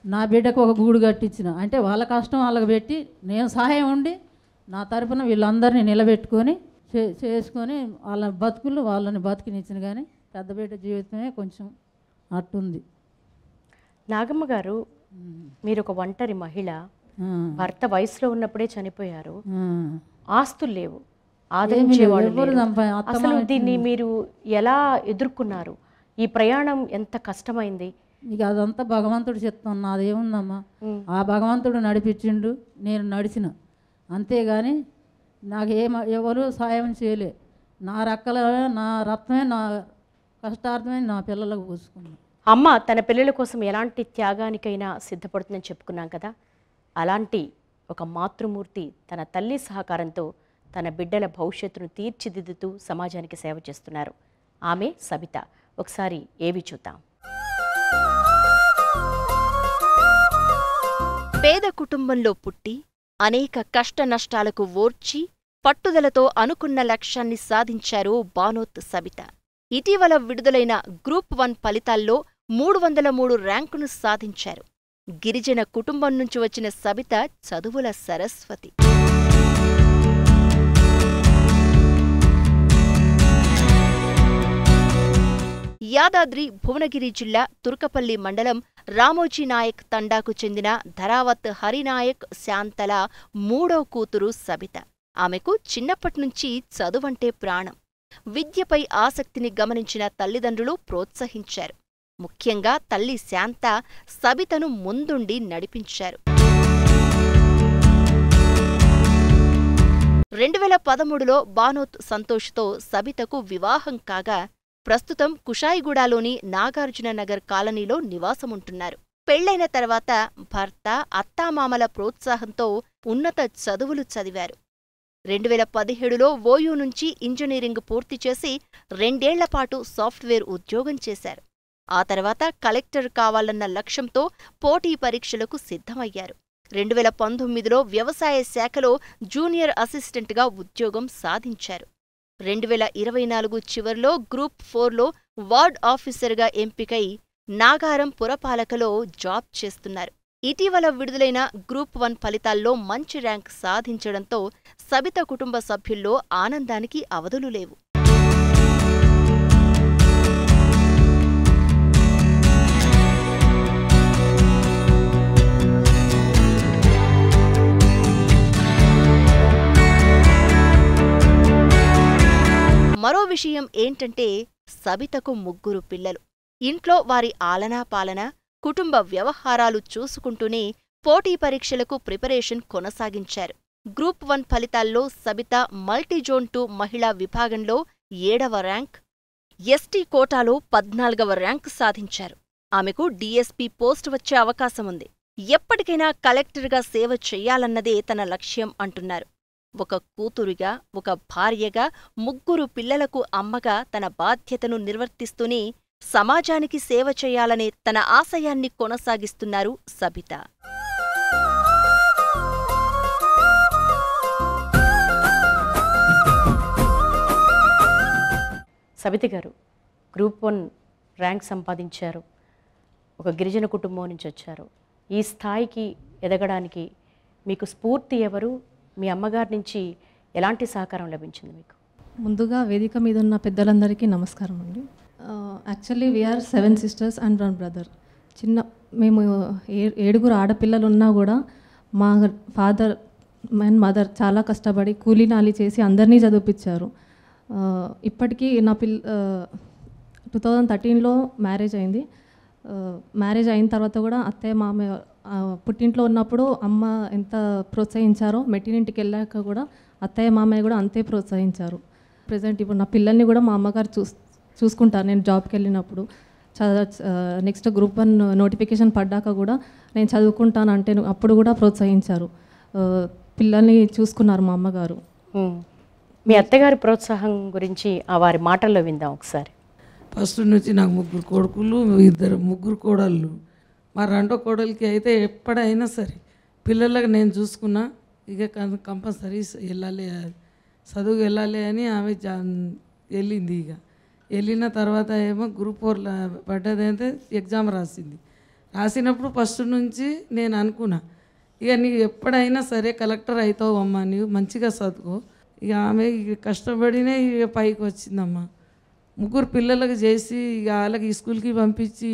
నా బిడ్డకు ఒక గూడు కట్టించిన. అంటే వాళ్ళ కష్టం వాళ్ళకి పెట్టి నేను సహాయం ఉండి నా తరపున వీళ్ళందరినీ నిలబెట్టుకొని చేసుకొని వాళ్ళ బతుకులు వాళ్ళని బతికినిచ్చిన. కానీ పెద్ద బిడ్డ జీవితమే కొంచెం అట్టుంది. నాగమ్మ గారు, మీరు ఒక ఒంటరి మహిళ, భర్త వయసులో ఉన్నప్పుడే చనిపోయారు, ఆస్తులు లేవు, ఆదరించేవాడు లేరు. అసలు దీన్ని మీరు ఎలా ఎదుర్కొన్నారు? ఈ ప్రయాణం ఎంత కష్టమైంది? ఇక అదంతా భగవంతుడు చెప్తాను, నాదేముందమ్మా, ఆ భగవంతుడు నడిపించిండు, నేను నడిచిన, అంతేగాని నాకు ఎవరు సాయం చేయలే. నా రెక్కల నా రత్నమే నా కష్టార్థమే నా పిల్లలకు పోసుకున్నాను. అమ్మ తన పిల్లల కోసం ఎలాంటి త్యాగానికైనా సిద్ధపడుతుందని చెప్పుకున్నాం కదా. అలాంటి ఒక మాతృమూర్తి తన తల్లి సహకారంతో తన బిడ్డల భవిష్యత్తును తీర్చిదిద్దుతూ సమాజానికి సేవ చేస్తున్నారు. ఆమె సబిత. ఒకసారి ఏవి చూద్దాం. పేద కుటుంబంలో పుట్టి అనేక కష్ట నష్టాలకు ఓర్చి పట్టుదలతో అనుకున్న లక్ష్యాన్ని సాధించారు బానోత్ సబిత. ఇటీవల విడుదలైన గ్రూప్ 1 ఫలితాల్లో 303 ర్యాంకును సాధించారు. గిరిజన కుటుంబం నుంచి వచ్చిన సబిత చదువుల సరస్వతి. యాదాద్రి భువనగిరి జిల్లా తుర్కపల్లి మండలం రామోజీ నాయక్ తండాకు చెందిన ధరావత్ హరినాయక్ శాంతల మూడో కూతురు సబిత. ఆమెకు చిన్నప్పట్నుంచి చదువంటే ప్రాణం. విద్యపై ఆసక్తిని గమనించిన తల్లిదండ్రులు ప్రోత్సహించారు. ముఖ్యంగా తల్లి శాంత సబితను ముందుండి నడిపించారు. 2013లో బానోత్ సంతోష్తో సబితకు వివాహం కాగా ప్రస్తుతం కుషాయిగూడలోని నాగార్జుననగర్ కాలనీలో నివాసముంటున్నారు. పెళ్లైన తర్వాత భర్త, అత్తామామల ప్రోత్సాహంతో ఉన్నత చదువులు చదివారు. 2017లో ఓయూ నుంచి ఇంజనీరింగ్ పూర్తి చేసి 2 ఏళ్లపాటు సాఫ్ట్వేర్ ఉద్యోగం చేశారు. ఆ తర్వాత కలెక్టర్ కావాలన్న లక్ష్యంతో పోటీ పరీక్షలకు సిద్ధమయ్యారు. 2019లో వ్యవసాయ శాఖలో జూనియర్ అసిస్టెంట్గా ఉద్యోగం సాధించారు. 2024 చివర్లో గ్రూప్ 4లో వార్డ్ ఆఫీసర్గా ఎంపికై నాగారం పురపాలకలో జాబ్ చేస్తున్నారు. ఇటీవల విడుదలైన గ్రూప్ 1 ఫలితాల్లో మంచి ర్యాంక్ సాధించడంతో సబిత కుటుంబ సభ్యుల్లో ఆనందానికి అవధులు లేవు. మరో విషయం ఏంటంటే సబితకు 3 పిల్లలు. ఇంట్లో వారి ఆలనా పాలన, కుటుంబ వ్యవహారాలు చూసుకుంటూనే పోటీ పరీక్షలకు ప్రిపరేషన్ కొనసాగించారు. గ్రూప్ 1 ఫలితాల్లో సబిత మల్టీజోన్ 2 మహిళా విభాగంలో 7వ ర్యాంక్, ఎస్టీ కోటాలో 14వ ర్యాంక్ సాధించారు. ఆమెకు డీఎస్పీ పోస్ట్ వచ్చే అవకాశముంది. ఎప్పటికైనా కలెక్టర్గా సేవ చెయ్యాలన్నదే తన లక్ష్యం అంటున్నారు. ఒక కూతురిగా, ఒక భార్యగా, 3 పిల్లలకు అమ్మగా తన బాధ్యతను నిర్వర్తిస్తూనే సమాజానికి సేవ చేయాలనే తన ఆశయాన్ని కొనసాగిస్తున్నారు సబిత. సబిత గారు, గ్రూప్ 1 ర్యాంక్ సంపాదించారు. ఒక గిరిజన కుటుంబం నుంచి వచ్చారు. ఈ స్థాయికి ఎదగడానికి మీకు స్ఫూర్తి ఎవరు? మీ అమ్మగారి నుంచి ఎలాంటి సహకారం లభించింది మీకు? ముందుగా వేదిక మీద ఉన్న పెద్దలందరికీ నమస్కారం అండి. Actually we are 7 sisters and 1 brother. మేము 7 ఆడపిల్లలు ఉన్నా కూడా మా ఫాదర్ అండ్ మదర్ చాలా కష్టపడి కూలీ నాలి చేసి అందరినీ చదివించారు. ఇప్పటికీ నా 2013లో మ్యారేజ్ అయింది. మ్యారేజ్ అయిన తర్వాత కూడా అత్తయ్య మామయ్య పుట్టింట్లో ఉన్నప్పుడు అమ్మ ఎంత ప్రోత్సహించారో మెట్టినింటికి వెళ్ళాక కూడా అత్తయ్య మామయ్య కూడా అంతే ప్రోత్సహించారు. ప్రజెంట్ ఇప్పుడు నా పిల్లల్ని కూడా మా అమ్మగారు చూసుకుంటారు. నేను జాబ్కి వెళ్ళినప్పుడు నెక్స్ట్ గ్రూప్ 1 నోటిఫికేషన్ పడ్డాక కూడా నేను చదువుకుంటాను అంటే అప్పుడు కూడా ప్రోత్సహించారు. పిల్లల్ని చూసుకున్నారు మా అమ్మగారు. మీ అత్తగారి ప్రోత్సాహం గురించి వారి మాటల్లో విందాం ఒకసారి. ఫస్ట్ నుంచి నాకు 3 కొడుకులు, 3 కోడళ్ళు. మా 2వ కోడలికి అయితే ఎప్పుడైనా సరే పిల్లలకు నేను చూసుకున్నా, ఇక కంపల్సరీ వెళ్ళాలి, చదువుకు వెళ్ళాలి అని ఆమె వెళ్ళింది. ఇక వెళ్ళిన తర్వాత ఏమో గ్రూప్ 4 పడ్డది అయితే ఎగ్జామ్ రాసినప్పుడు ఫస్ట్ నుంచి నేను అనుకున్నా, ఇక నీకు ఎప్పుడైనా సరే కలెక్టర్ అవుతావు అమ్మా, నీవు మంచిగా చదువుకో. ఇక ఆమె కష్టపడినే ఇక పైకి వచ్చిందమ్మా. 3 పిల్లలకు చేసి ఇక వాళ్ళకి స్కూల్కి పంపించి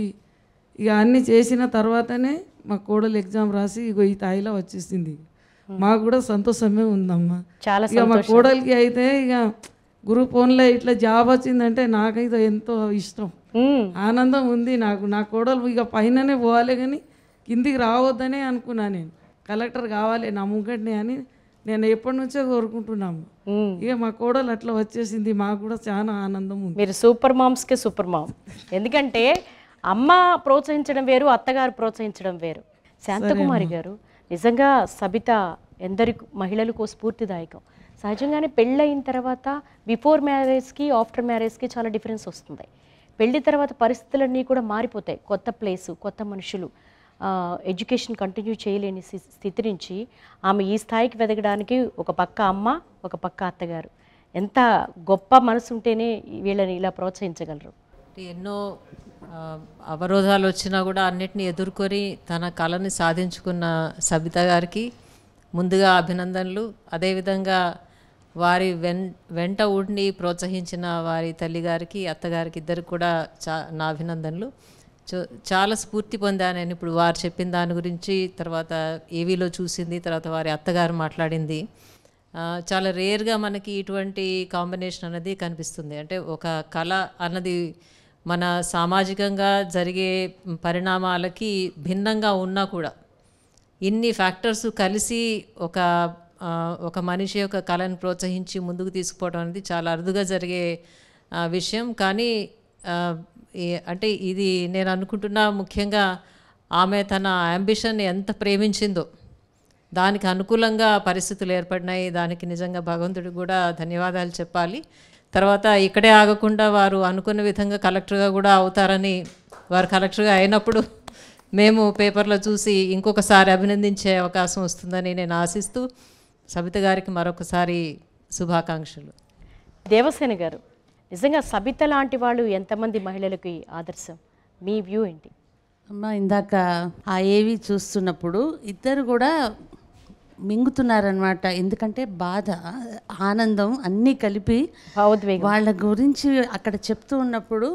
ఇక అన్నీ చేసిన తర్వాతనే మా కోడలు ఎగ్జామ్ రాసి ఇక ఈ తాయిలో వచ్చేసింది. మాకు కూడా సంతోషమే ఉందమ్మా. ఇక మా కోడలికి అయితే ఇక గ్రూప్ 1లో ఇట్లా జాబ్ వచ్చిందంటే నాకైతే ఎంతో ఇష్టం, ఆనందం ఉంది నాకు. నా కోడలు ఇక పైననే పోవాలి కానీ కిందికి రావద్దనే అనుకున్నా. నేను కలెక్టర్ కావాలి నా ముంగటిని అని నేను ఎప్పటి నుంచో కోరుకుంటున్నాము. ఇక మా కోడలు అట్లా వచ్చేసింది, మాకు కూడా చాలా ఆనందం ఉంది. మీరు సూపర్ మామ్స్కే సూపర్ మామ్. ఎందుకంటే అమ్మ ప్రోత్సహించడం వేరు, అత్తగారు ప్రోత్సహించడం వేరు. శాంతకుమారి గారు, నిజంగా సబిత ఎందరి మహిళలకు స్ఫూర్తిదాయకం. సహజంగానే పెళ్ళయిన తర్వాత బిఫోర్ మ్యారేజ్కి ఆఫ్టర్ మ్యారేజ్కి చాలా డిఫరెన్స్ వస్తుంది. పెళ్లి తర్వాత పరిస్థితులన్నీ కూడా మారిపోతాయి. కొత్త ప్లేసు, కొత్త మనుషులు, ఎడ్యుకేషన్ కంటిన్యూ చేయలేని స్థితి నుంచి ఆమె ఈ స్థాయికి వెదగడానికి ఒక పక్క అమ్మ, ఒక పక్క అత్తగారు. ఎంత గొప్ప మనసు ఉంటేనే వీళ్ళని ఇలా ప్రోత్సహించగలరు. ఎన్నో అవరోధాలు వచ్చినా కూడా అన్నిటిని ఎదుర్కొని తన కళని సాధించుకున్న సబిత గారికి ముందుగా అభినందనలు. అదేవిధంగా వారి వెంట ఉండి ప్రోత్సహించిన వారి తల్లిగారికి అత్తగారికి ఇద్దరికి కూడా నా అభినందనలు. చాలా స్ఫూర్తి పొందాను నేను ఇప్పుడు వారు చెప్పిన దాని గురించి, తర్వాత ఏవీలో చూసింది, తర్వాత వారి అత్తగారు మాట్లాడింది. చాలా రేర్గా మనకి ఇటువంటి కాంబినేషన్ అన్నది కనిపిస్తుంది. అంటే ఒక కళ అన్నది మన సామాజికంగా జరిగే పరిణామాలకి భిన్నంగా ఉన్నా కూడా ఇన్ని ఫ్యాక్టర్స్ కలిసి ఒక మనిషి యొక్క కళను ప్రోత్సహించి ముందుకు తీసుకుపోవడం అనేది చాలా అరుదుగా జరిగే విషయం. కానీ అంటే ఇది నేను అనుకుంటున్నా ముఖ్యంగా ఆమె తన అంబిషన్ ఎంత ప్రేమించిందో దానికి అనుకూలంగా పరిస్థితులు ఏర్పడినాయి. దానికి నిజంగా భగవంతుడికి కూడా ధన్యవాదాలు చెప్పాలి. తర్వాత ఇక్కడే ఆగకుండా వారు అనుకున్న విధంగా కలెక్టర్గా కూడా అవుతారని, వారు కలెక్టర్గా అయినప్పుడు మేము పేపర్లో చూసి ఇంకొకసారి అభినందించే అవకాశం వస్తుందని నేను ఆశిస్తూ సబిత గారికి మరొకసారి శుభాకాంక్షలు. దేవసేన గారు, నిజంగా సబిత లాంటి వాళ్ళు ఎంతమంది మహిళలకి ఆదర్శం? మీ వ్యూ ఏంటి? అమ్మ, ఇందాక ఆ ఏవి చూస్తున్నప్పుడు ఇద్దరు కూడా మింగుతున్నారనమాట. ఎందుకంటే బాధ, ఆనందం అన్నీ కలిపి భావోద్వేగం వాళ్ళ గురించి అక్కడ చెప్తూ ఉన్నప్పుడు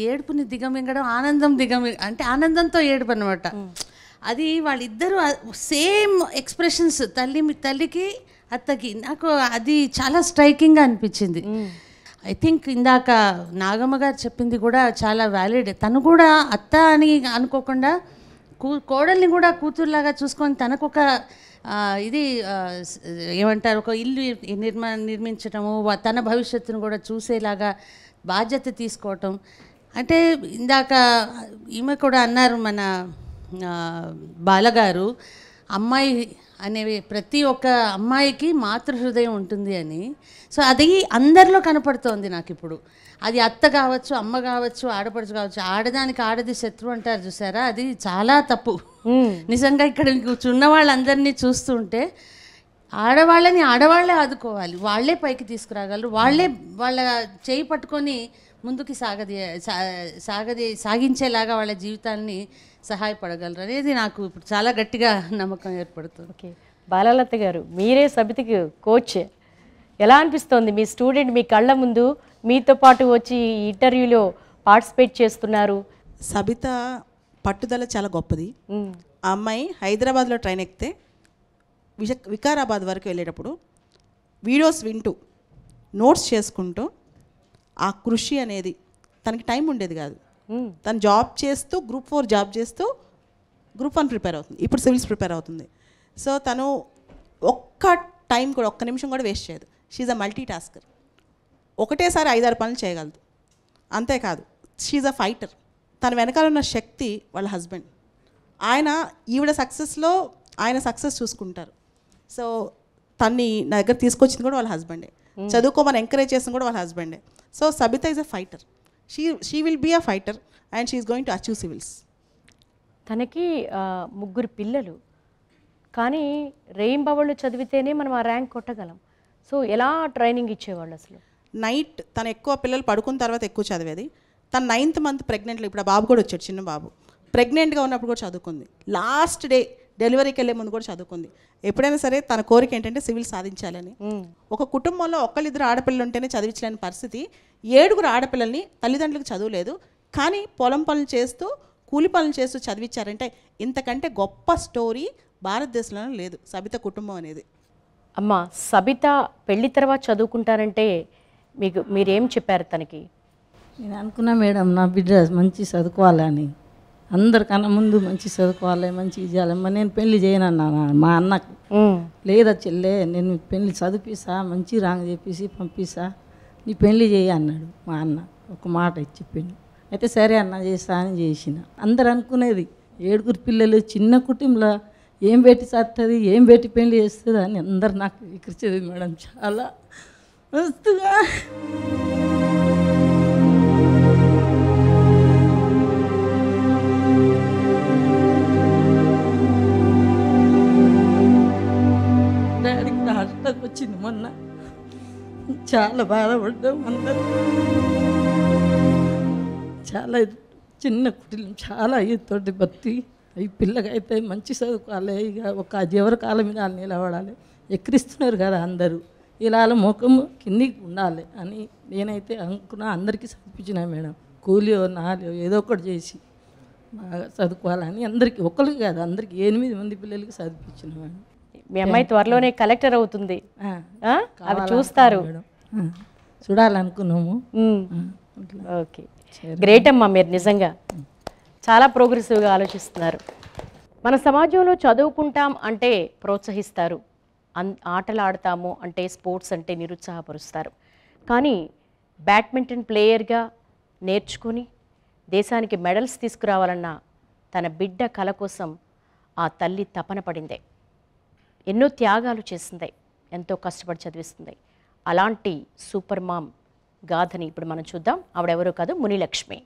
ఏడుపుని దిగమింగడం, ఆనందం అంటే ఆనందంతో ఏడుపు అనమాట. అది వాళ్ళిద్దరూ సేమ్ ఎక్స్ప్రెషన్స్, తల్లికి అత్తకి. నాకు అది చాలా స్ట్రైకింగ్గా అనిపించింది. ఐ థింక్ ఇందాక నాగమ్మ గారు చెప్పింది కూడా చాలా వ్యాలిడ్. తను కూడా అత్త అని అనుకోకుండా కోడల్ని కూడా కూతురులాగా చూసుకొని తనకొక ఇది ఏమంటారు, ఒక ఇల్లు నిర్మించటము, తన భవిష్యత్తును కూడా చూసేలాగా బాధ్యత తీసుకోవటం. అంటే ఇందాక ఈమె కూడా అన్నారు మన బాలగారు, అమ్మాయి అనేవి ప్రతి ఒక్క అమ్మాయికి మాతృహృదయం ఉంటుంది అని. సో అది అందరిలో కనపడుతోంది నాకు ఇప్పుడు. అది అత్త కావచ్చు, అమ్మ కావచ్చు, ఆడపడుచు కావచ్చు. ఆడదానికి ఆడది శత్రువు అంటారు చూసారా, అది చాలా తప్పు. నిజంగా ఇక్కడ కూర్చున్న వాళ్ళందరినీ చూస్తుంటే ఆడవాళ్ళని ఆడవాళ్లే ఆదుకోవాలి, వాళ్ళే పైకి తీసుకురాగలరు, వాళ్ళ చేయి పట్టుకొని ముందుకి సాగించేలాగా వాళ్ళ జీవితాన్ని సహాయపడగలరు అనేది నాకు ఇప్పుడు చాలా గట్టిగా నమ్మకం ఏర్పడుతుంది. ఓకే, బాలలత గారు, మీరే సబితకి కోచ్. ఎలా అనిపిస్తోంది? మీ స్టూడెంట్ మీ కళ్ళ ముందు మీతో పాటు వచ్చి ఇంటర్వ్యూలో పార్టిసిపేట్ చేస్తున్నారు. సబిత పట్టుదల చాలా గొప్పది. ఆ అమ్మాయి హైదరాబాద్లో ట్రైన్ ఎక్కితే వికారాబాద్ వరకు వెళ్ళేటప్పుడు వీడియోస్ వింటూ నోట్స్ చేసుకుంటూ, ఆ కృషి అనేది తనకి టైం ఉండేది కాదు. తను జాబ్ చేస్తూ గ్రూప్ 4 జాబ్ చేస్తూ గ్రూప్ 1 ప్రిపేర్ అవుతుంది, ఇప్పుడు సివిల్స్ ప్రిపేర్ అవుతుంది. సో తను ఒక్క టైం కూడా, ఒక్క నిమిషం కూడా వేస్ట్ చేయదు. She's a multi tasker. ఒకటేసారి 5-6 పనులు చేయగలదు. అంతేకాదు, షీఈ్ అ ఫైటర్. తన వెనకాల ఉన్న శక్తి వాళ్ళ హస్బెండ్. ఈవిడ సక్సెస్లో ఆయన సక్సెస్ చూసుకుంటారు. సో తన్ని నా దగ్గర తీసుకొచ్చింది కూడా వాళ్ళ హస్బెండే, చదువుకోమని ఎంకరేజ్ చేసింది కూడా వాళ్ళ హస్బెండే. So Sabitha is a fighter. She will be a fighter and she is going to achieve civils. తనకి 3 పిల్లలు, కానీ రెయింబవళ్ళు చదివితేనే మనం ఆ ర్యాంక్ కొట్టగలం. సో ఎలా ట్రైనింగ్ ఇచ్చేవాళ్ళు అసలు? నైట్ తను ఎక్కువ పిల్లలు పడుకున్న తర్వాత ఎక్కువ చదివేది. తను 9th మంత్ ప్రెగ్నెంట్లో, ఇప్పుడు ఆ బాబు కూడా వచ్చాడు, చిన్న బాబు, ప్రెగ్నెంట్గా ఉన్నప్పుడు కూడా చదువుకుంది. లాస్ట్ డే డెలివరీకి వెళ్ళే ముందు కూడా చదువుకుంది. ఎప్పుడైనా సరే తన కోరిక ఏంటంటే సివిల్ సాధించాలని. ఒక కుటుంబంలో 1-2 ఆడపిల్లలు ఉంటేనే చదివించలేని పరిస్థితి. 7 ఆడపిల్లల్ని తల్లిదండ్రులకు చదువులేదు, కానీ పొలం పనులు చేస్తూ కూలి పనులు చేస్తూ చదివించారంటే ఇంతకంటే గొప్ప స్టోరీ భారతదేశంలో లేదు సబిత కుటుంబం అనేది. అమ్మ, సబిత పెళ్లి తర్వాత చదువుకుంటారంటే మీరేం చెప్పారు తనకి? నేను అనుకున్నా మేడం, నా బిడ్డ మంచి చదువుకోవాలని, అందరికన్నా ముందు మంచి చదువుకోవాలి, మంచి చేయాలమ్మా. నేను పెళ్లి చేయనన్నా మా అన్నకు. లేదా చెల్లె, నేను పెళ్లి చదివిస్తా, మంచి రాంగ్ చెప్పేసి పంపిస్తా, నీ పెళ్లి చేయి అన్నాడు మా అన్న. ఒక మాట ఇచ్చి చెప్పిండు. అయితే సరే అన్న చేస్తా అని చేసిన. అందరు అనుకునేది 7 పిల్లలు, చిన్న కుటుంబంలో ఏం పెట్టి చదువుతుంది, ఏం పెట్టి పెళ్లి చేస్తుంది అని అందరు నాకు ఎక్కిరించేది మేడం. చాలా మస్తుగా డాడీకి హాస్టల్కి వచ్చింది మొన్న. చాలా బాధపడ్డాం అందరూ. చాలా చిన్న కుటుంబం, చాలా తోటి బతి. ఈ పిల్లకైతే మంచి చదువుకోవాలి, ఇక ఒక జీవన కాలం మీద నిలబడాలి. ఎక్కిరిస్తున్నారు కదా అందరూ, ఇలా ముఖం కిందికి ఉండాలి అని నేనైతే అనుకున్నా. అందరికీ చదివించిన మేడం, కూలియో నాలియో ఏదో ఒకటి చేసి బాగా చదువుకోవాలని అందరికీ, ఒక్కరికి కాదు అందరికీ 8 మంది పిల్లలకి చదివించిన మేడం. మీ అమ్మాయి త్వరలోనే కలెక్టర్ అవుతుంది, అది చూస్తారు. చూడాలనుకున్నాము. ఓకే, గ్రేట్ అమ్మా, మీరు నిజంగా చాలా ప్రోగ్రెసివ్గా ఆలోచిస్తున్నారు. మన సమాజంలో చదువుకుంటాం అంటే ప్రోత్సహిస్తారు, ఆటలు ఆడతాము అంటే స్పోర్ట్స్ అంటే నిరుత్సాహపరుస్తారు. కానీ బ్యాడ్మింటన్ ప్లేయర్గా నేర్చుకుని దేశానికి మెడల్స్ తీసుకురావాలన్న తన బిడ్డ కల కోసం ఆ తల్లి తపన పడిందే, ఎన్నో త్యాగాలు చేసింది, ఎంతో కష్టపడి చదివిస్తుంది. అలాంటి సూపర్ మామ్ గాథని ఇప్పుడు మనం చూద్దాం. ఆవిడెవరో కాదు, మునిలక్ష్మి.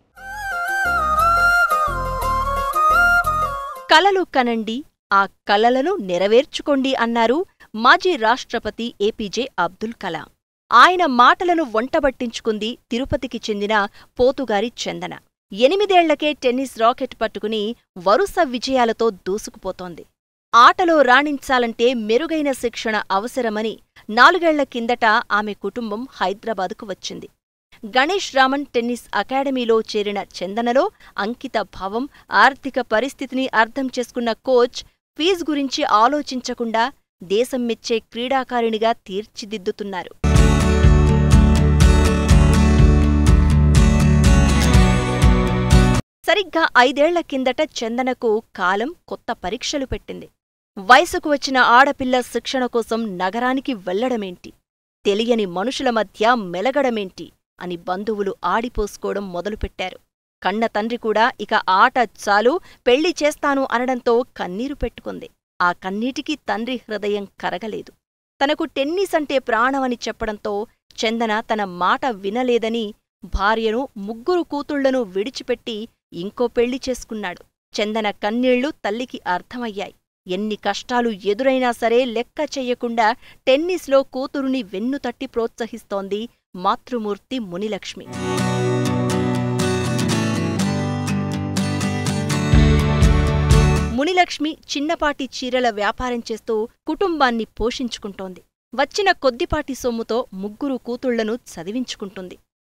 కలలు కనండి, ఆ కలలను నెరవేర్చుకోండి అన్నారు మాజీ రాష్ట్రపతి ఏపీజే అబ్దుల్ కలాం. ఆయన మాటలను వంటబట్టించుకుంది తిరుపతికి చెందిన పోతుగారి చందన. 8 ఏళ్లకే టెన్నిస్ రాకెట్ పట్టుకుని వరుస విజయాలతో దూసుకుపోతోంది. ఆటలో రాణించాలంటే మెరుగైన శిక్షణ అవసరమని 4 ఏళ్ల కిందట ఆమె కుటుంబం హైదరాబాదుకు వచ్చింది. గణేష్ రామన్ టెన్నిస్ అకాడమీలో చేరిన చందనలో అంకిత భావం, ఆర్థిక పరిస్థితిని అర్థం చేసుకున్న కోచ్ ఫీజు గురించి ఆలోచించకుండా దేశం మెచ్చే క్రీడాకారిణిగా తీర్చిదిద్దుతున్నారు. సరిగ్గా 5 ఏళ్ల కిందట చందనకు కాలం కొత్త పరీక్షలు పెట్టింది. వయసుకు వచ్చిన ఆడపిల్ల శిక్షణ కోసం నగరానికి వెళ్లడమేంటి, తెలియని మనుషుల మధ్య మెలగడమేంటి అని బంధువులు ఆడిపోసుకోవడం మొదలుపెట్టారు. కన్న తండ్రి కూడా ఇక ఆట చాలు, పెళ్లి చేస్తాను అనడంతో కన్నీరు పెట్టుకుంది. ఆ కన్నీటికి తండ్రి హృదయం కరగలేదు. తనకు టెన్నిస్ అంటే ప్రాణమని చెప్పడంతో చందన తన మాట వినలేదని భార్యను, 3 కూతుళ్లను విడిచిపెట్టి ఇంకో పెళ్లి చేసుకున్నాడు. చందన కన్నీళ్లు తల్లికి అర్థమయ్యాయి. ఎన్ని కష్టాలు ఎదురైనా సరే లెక్క చెయ్యకుండా టెన్నిస్లో కూతురుని వెన్నుతట్టి ప్రోత్సహిస్తోంది మాతృమూర్తి మునిలక్ష్మి. మునిలక్ష్మి చిన్నపాటి చీరల వ్యాపారం చేస్తూ కుటుంబాన్ని పోషించుకుంటోంది. వచ్చిన కొద్దిపాటి సొమ్ముతో 3 కూతుళ్లను చదివించుకుంటుంది.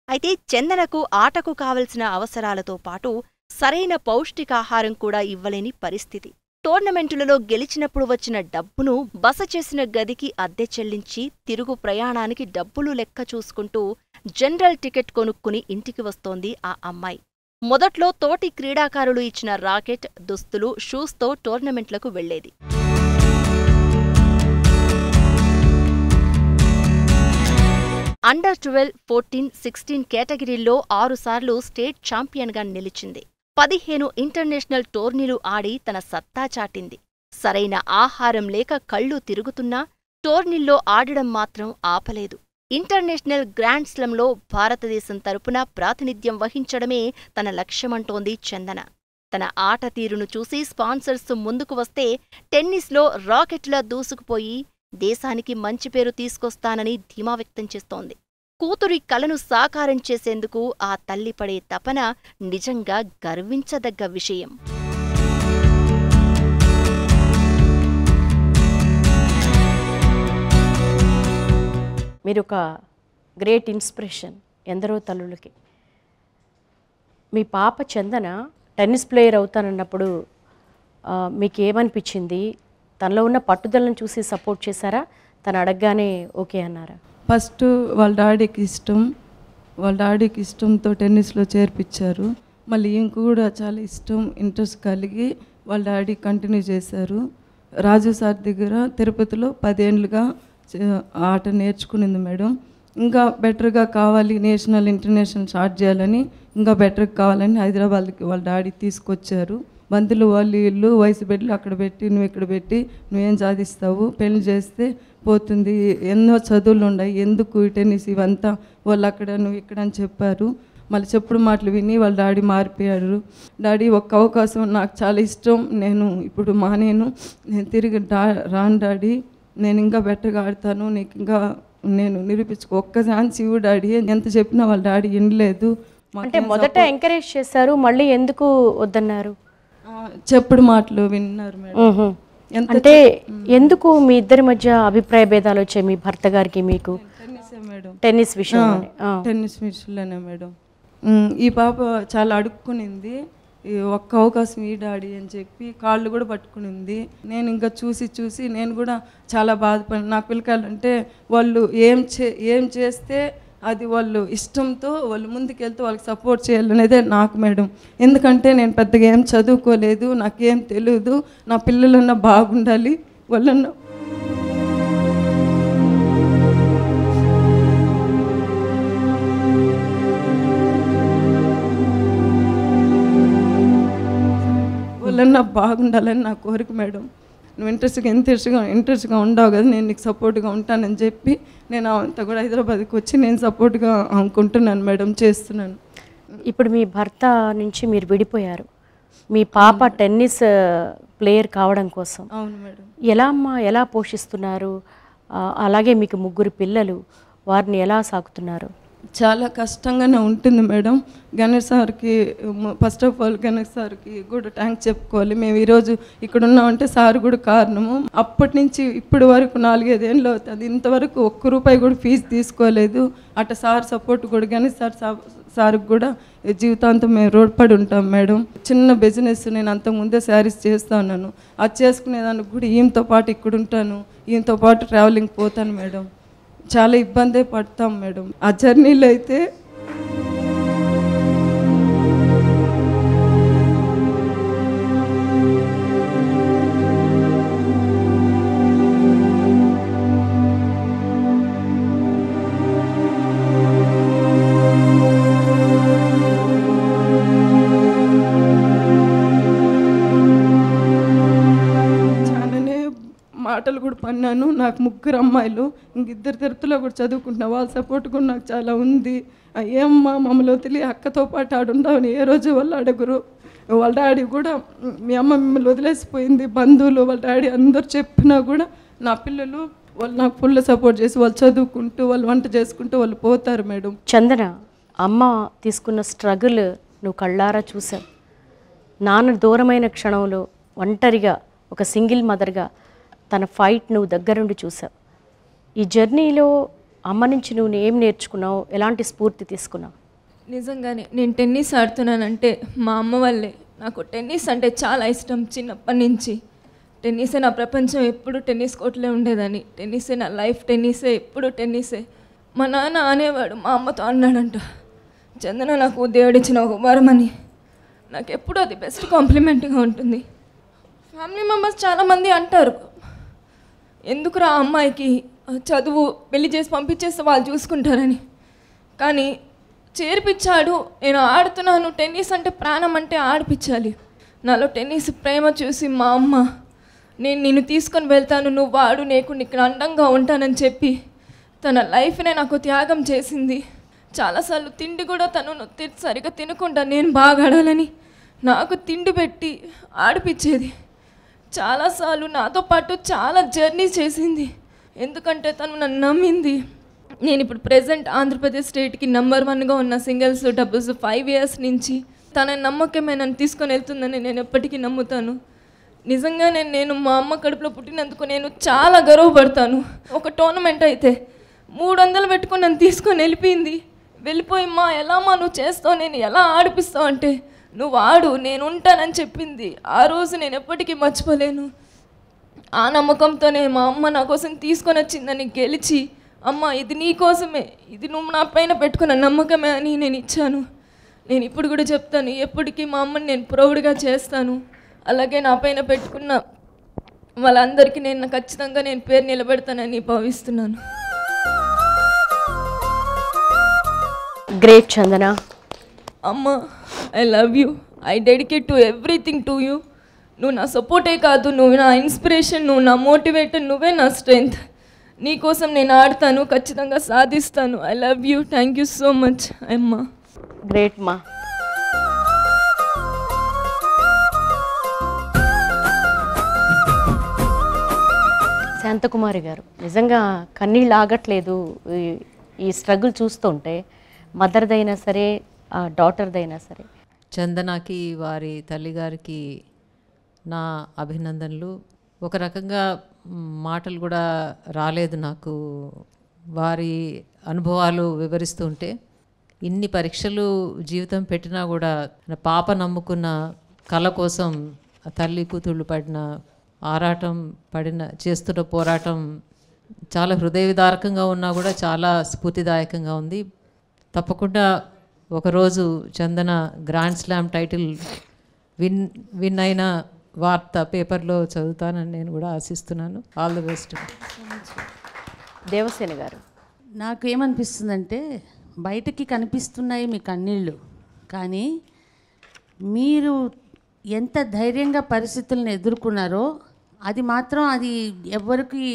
అయితే చందనకు ఆటకు కావలసిన అవసరాలతో పాటు సరైన పౌష్టికాహారం కూడా ఇవ్వలేని పరిస్థితి. టోర్నమెంటులలో గెలిచినప్పుడు వచ్చిన డబ్బును బస చేసిన గదికి అద్దె చెల్లించి తిరుగు ప్రయాణానికి డబ్బులు లెక్క చూసుకుంటూ జనరల్ టికెట్ కొనుక్కుని ఇంటికి వస్తోంది ఆ అమ్మాయి. మొదట్లో తోటి క్రీడాకారులు ఇచ్చిన రాకెట్, దుస్తులు, షూస్తో టోర్నమెంట్లకు వెళ్లేది. అండర్ 12, 14, 16 కేటగిరీల్లో 6 సార్లు స్టేట్ ఛాంపియన్గా నిలిచింది. 15 ఇంటర్నేషనల్ టోర్నీలు ఆడి తన సత్తా చాటింది. సరైన ఆహారం లేక కళ్ళు తిరుగుతున్నా టోర్నీల్లో ఆడడం మాత్రం ఆపలేదు. ఇంటర్నేషనల్ గ్రాండ్ స్లమ్లో భారతదేశం తరపున ప్రాతినిధ్యం వహించడమే తన లక్ష్యమంటోంది చందన. తన ఆట తీరును చూసి స్పాన్సర్స్ ముందుకు వస్తే టెన్నిస్లో రాకెట్లా దూసుకుపోయి దేశానికి మంచి పేరు తీసుకొస్తానని ధీమా వ్యక్తం చేస్తోంది. కూతురి కలను సాకారం చేసేందుకు ఆ తల్లి పడే తపన నిజంగా గర్వించదగ్గ విషయం. మీరొక గ్రేట్ ఇన్స్పిరేషన్ ఎందరో తల్లులకి. మీ పాప చందన టెన్నిస్ ప్లేయర్ అవుతానన్నప్పుడు మీకేమనిపించింది? తనలో ఉన్న పట్టుదలను చూసి సపోర్ట్ చేశారా? తను అడగగానే ఓకే అన్నారా? ఫస్ట్ వాళ్ళ డాడీకి ఇష్టంతో టెన్నిస్లో చేర్పించారు. మళ్ళీ ఇంక కూడా చాలా ఇంట్రెస్ట్ కలిగి వాళ్ళ డాడీ కంటిన్యూ చేశారు. రాజు సార్ దగ్గర తిరుపతిలో 10 ఏళ్ళుగా ఆట నేర్చుకునింది మేడం. ఇంకా బెటర్గా కావాలి, నేషనల్ ఇంటర్నేషనల్ స్టార్ట్ చేయాలని, ఇంకా బెటర్గా కావాలని హైదరాబాద్కి వాళ్ళ డాడీ తీసుకొచ్చారు. బంధువులు వాళ్ళు ఇల్లు వయసు బిడ్డలు అక్కడ పెట్టి, నువ్వు ఇక్కడ పెట్టి నువ్వేం సాధిస్తావు, పెళ్లి చేస్తే పోతుంది, ఎన్నో చదువులు ఉన్నాయి, ఎందుకు టెన్నిస్ ఇవంతా, వాళ్ళు అక్కడ నువ్వు ఇక్కడ అని చెప్పారు. మళ్ళీ చెప్పుడు మాటలు విని వాళ్ళ డాడీ మారిపోయారు. డాడీ ఒక్క అవకాశం నాకు చాలా ఇష్టం, నేను ఇప్పుడు నేను తిరిగి రాను డాడీ, నేను ఇంకా బెటర్గా ఆడతాను, నీకు ఇంకా నేను నిరూపించుకో, ఒక్క ఛాన్స్ ఇవ్వు డాడీ. ఎంత చెప్పినా వాళ్ళ డాడీ వినలేదు. అంటే మొదట ఎంకరేజ్ చేశారు, మళ్ళీ ఎందుకు వద్దన్నారు? చెప్పుడు మాటలు విన్నారు మేడం. అంటే ఎందుకు మీ ఇద్దరి మధ్య అభిప్రాయ భేదాలు వచ్చాయి మీ భర్త గారికి మీకు? మేడం టెన్నిస్ విషయంలోనే. టెన్నిస్ విషయంలోనే మేడం. ఈ పాప చాలా అడుక్కునింది, ఈ ఒక్క అవకాశం ఈ డాడీ అని చెప్పి కాళ్ళు కూడా పట్టుకునింది. నేను ఇంకా చూసి నేను కూడా చాలా బాధపడి, నా పిల్లకాయలంటే వాళ్ళు ఏం చేస్తే అది వాళ్ళు ఇష్టంతో వాళ్ళు ముందుకెళ్తే వాళ్ళకి సపోర్ట్ చేయాలనేదే నాకు మేడం. ఎందుకంటే నేను పెద్దగా ఏం చదువుకోలేదు, నాకేం తెలియదు, నా పిల్లలన్నా బాగుండాలి, వాళ్ళన్నా బాగుండాలని నా కోరిక మేడం. నువ్వు ఇంట్రెస్ట్గా ఉండవు కదా, నేను నీకు సపోర్ట్గా ఉంటానని చెప్పి నేను అంతా కూడా హైదరాబాద్కి వచ్చి నేను సపోర్ట్గా అనుకుంటున్నాను మేడం, చేస్తున్నాను. ఇప్పుడు మీ భర్త నుంచి మీరు విడిపోయారు, మీ పాప టెన్నిస్ ప్లేయర్ కావడం కోసం. అవును మేడం. ఎలా పోషిస్తున్నారు? అలాగే మీకు 3 పిల్లలు, వారిని ఎలా సాకుతున్నారు? చాలా కష్టంగానే ఉంటుంది మేడం. గణేష్ సార్కి ఫస్ట్ ఆఫ్ ఆల్ గణేష్ సార్కి కూడా థ్యాంక్స్ చెప్పుకోవాలి. మేము ఈరోజు ఇక్కడ ఉన్నామంటే సార్ కూడా కారణము. అప్పటి నుంచి ఇప్పటి వరకు 4-5 ఏళ్ళు అవుతుంది, ఇంతవరకు ₹1 కూడా ఫీజు తీసుకోలేదు. అట్లా సార్ సపోర్ట్ కూడా గణేష్ సార్కి కూడా జీవితాంతం మేము రోడ్పడి ఉంటాం మేడం. చిన్న బిజినెస్ నేను అంతకుముందే శారీస్ చేస్తూ ఉన్నాను, అది చేసుకునేదానికి కూడా ఈమెతో పాటు ఇక్కడ ఉంటాను, ఈమెతో పాటు ట్రావెలింగ్ పోతాను మేడం. చాలా ఇబ్బందే పడతాం మేడం ఆ జర్నీలో అయితే. మాటలు కూడా పన్నాను. నాకు 3 అమ్మాయిలు, ఇంకిద్దరు తిరుపతిలో కూడా చదువుకుంటున్నా, వాళ్ళ సపోర్ట్ కూడా నాకు చాలా ఉంది. ఏమ్మా మమ్మల్ని వదిలి అక్కతో పాటు ఆడుండవని ఏ రోజు వాళ్ళు అడుగురు. వాళ్ళ డాడీ కూడా మీ అమ్మ మిమ్మల్ని వదిలేసిపోయింది, బంధువులు వాళ్ళ డాడీ అందరు చెప్పినా కూడా నా పిల్లలు వాళ్ళు నాకు ఫుల్ సపోర్ట్ చేసి వాళ్ళు చదువుకుంటూ వాళ్ళు వంట చేసుకుంటూ వాళ్ళు పోతారు మేడం. చందన, అమ్మ తీసుకున్న స్ట్రగుల్ నువ్వు కళ్ళారా చూసావు. నాన్న దూరమైన క్షణంలో ఒంటరిగా ఒక సింగిల్ మదర్గా తన ఫైట్ నువ్వు దగ్గరుండి చూసావు. ఈ జర్నీలో అమ్మ నుంచి నువ్వు ఏం నేర్చుకున్నావు, ఎలాంటి స్ఫూర్తి తీసుకున్నావు? నిజంగానే నేను టెన్నిస్ ఆడుతున్నానంటే మా అమ్మ వల్లే. నాకు టెన్నిస్ అంటే చాలా ఇష్టం చిన్నప్పటి నుంచి. టెన్నిసే నా ప్రపంచం, ఎప్పుడు టెన్నిస్ కోర్టులో ఉండేదని. టెన్నిసే నా లైఫ్, టెన్నిసే, ఎప్పుడు టెన్నిసే. మా నాన్న అనేవాడు, మా అమ్మతో అన్నాడంట, చందన నాకు దేవుడిచ్చిన ఒక వరం అని. నాకు ఎప్పుడూ అది బెస్ట్ కాంప్లిమెంట్గా ఉంటుంది. ఫ్యామిలీ మెంబర్స్ చాలామంది అంటారు, ఎందుకురా అమ్మాయికి చదువు, పెళ్లి చేసి పంపించేస్తే వాళ్ళు చూసుకుంటారని. కానీ చేర్పించాడు, నేను ఆడుతున్నాను, టెన్నిస్ అంటే ప్రాణం అంటే ఆడిపించాలి. నాలో టెన్నిస్ ప్రేమ చూసి మా అమ్మ, నేను నిన్ను తీసుకొని వెళ్తాను, నువ్వు ఆడు, నీకు అండంగా ఉంటానని చెప్పి తన లైఫ్నే నాకు త్యాగం చేసింది. చాలాసార్లు తిండి కూడా తను సరిగ్గా తినకుండా నేను బాగా ఆడాలని నాకు తిండి పెట్టి ఆడిపించేది. చాలాసార్లు నాతో పాటు చాలా జర్నీ చేసింది, ఎందుకంటే తను నన్ను నమ్మింది. నేను ఇప్పుడు ప్రెజెంట్ ఆంధ్రప్రదేశ్ స్టేట్కి నెంబర్ 1గా ఉన్న సింగిల్స్ డబుల్స్ 5 years నుంచి. తన నమ్మకమే నన్ను తీసుకొని వెళ్తుందని నేను ఎప్పటికీ నమ్ముతాను. నిజంగా నేను మా అమ్మ కడుపులో పుట్టినందుకు నేను చాలా గర్వపడతాను. ఒక టోర్నమెంట్ అయితే 300 పెట్టుకొని నన్ను తీసుకొని వెళ్ళిపోయి మా ఎలామా నువ్వు చేస్తావు, నేను ఎలా ఆడిపిస్తావు అంటే, నువ్వు ఆడు, నేను ఉంటానని చెప్పింది. ఆ రోజు నేను ఎప్పటికీ మర్చిపోలేను. ఆ నమ్మకంతోనే మా అమ్మ నా కోసం తీసుకొని వచ్చిందని గెలిచి, అమ్మ ఇది నీ కోసమే, ఇది నువ్వు నా పైన పెట్టుకున్న నమ్మకమే అని నేను ఇచ్చాను. నేను ఇప్పుడు కూడా చెప్తాను, ఎప్పటికీ మా అమ్మని నేను ప్రౌడ్గా చేస్తాను. అలాగే నా పైన పెట్టుకున్న వాళ్ళందరికీ నేను ఖచ్చితంగా పేరు నిలబెడతానని భావిస్తున్నాను. గ్రేట్ చందన. అమ్మ, I love you, I dedicate to everything to you. నువ్వు నా సపోర్టే కాదు, నువ్వు నా ఇన్స్పిరేషన్, నువ్వు నా మోటివేటర్, నువ్వే నా స్ట్రెంగ్త్. నీకోసం నేను ఆడతాను, ఖచ్చితంగా సాధిస్తాను. I love you, thank you so much అమ్మ. గ్రేట్ మా. శాంతకుమారి గారు, నిజంగా కన్నీళ్ళు ఆగట్లేదు ఈ స్ట్రగుల్ చూస్తుంటే, మదర్దైనా సరే డాటర్దైనా సరే. చందనకి వారి తల్లిగారికి నా అభినందనలు. ఒక రకంగా మాటలు కూడా రాలేదు నాకు వారి అనుభవాలు వివరిస్తూ ఉంటే. ఇన్ని పరీక్షలు జీవితం పెట్టినా కూడా పాప నమ్ముకున్న కళ కోసం తల్లి కూతుళ్ళు పడిన ఆరాటం, చేస్తున్న పోరాటం చాలా హృదయ విదారకంగా ఉన్నా కూడా చాలా స్ఫూర్తిదాయకంగా ఉంది. తప్పకుండా ఒకరోజు చందన గ్రాండ్ స్లామ్ టైటిల్ విన్ అయిన వార్త పేపర్లో చదువుతానని నేను కూడా ఆశిస్తున్నాను. All the best. దేవసేన గారు, నాకు ఏమనిపిస్తుందంటే బయటకి కనిపిస్తున్నాయి మీ కన్నీళ్ళు, కానీ మీరు ఎంత ధైర్యంగా పరిస్థితులను ఎదుర్కొన్నారో అది మాత్రం అది ఎవరికి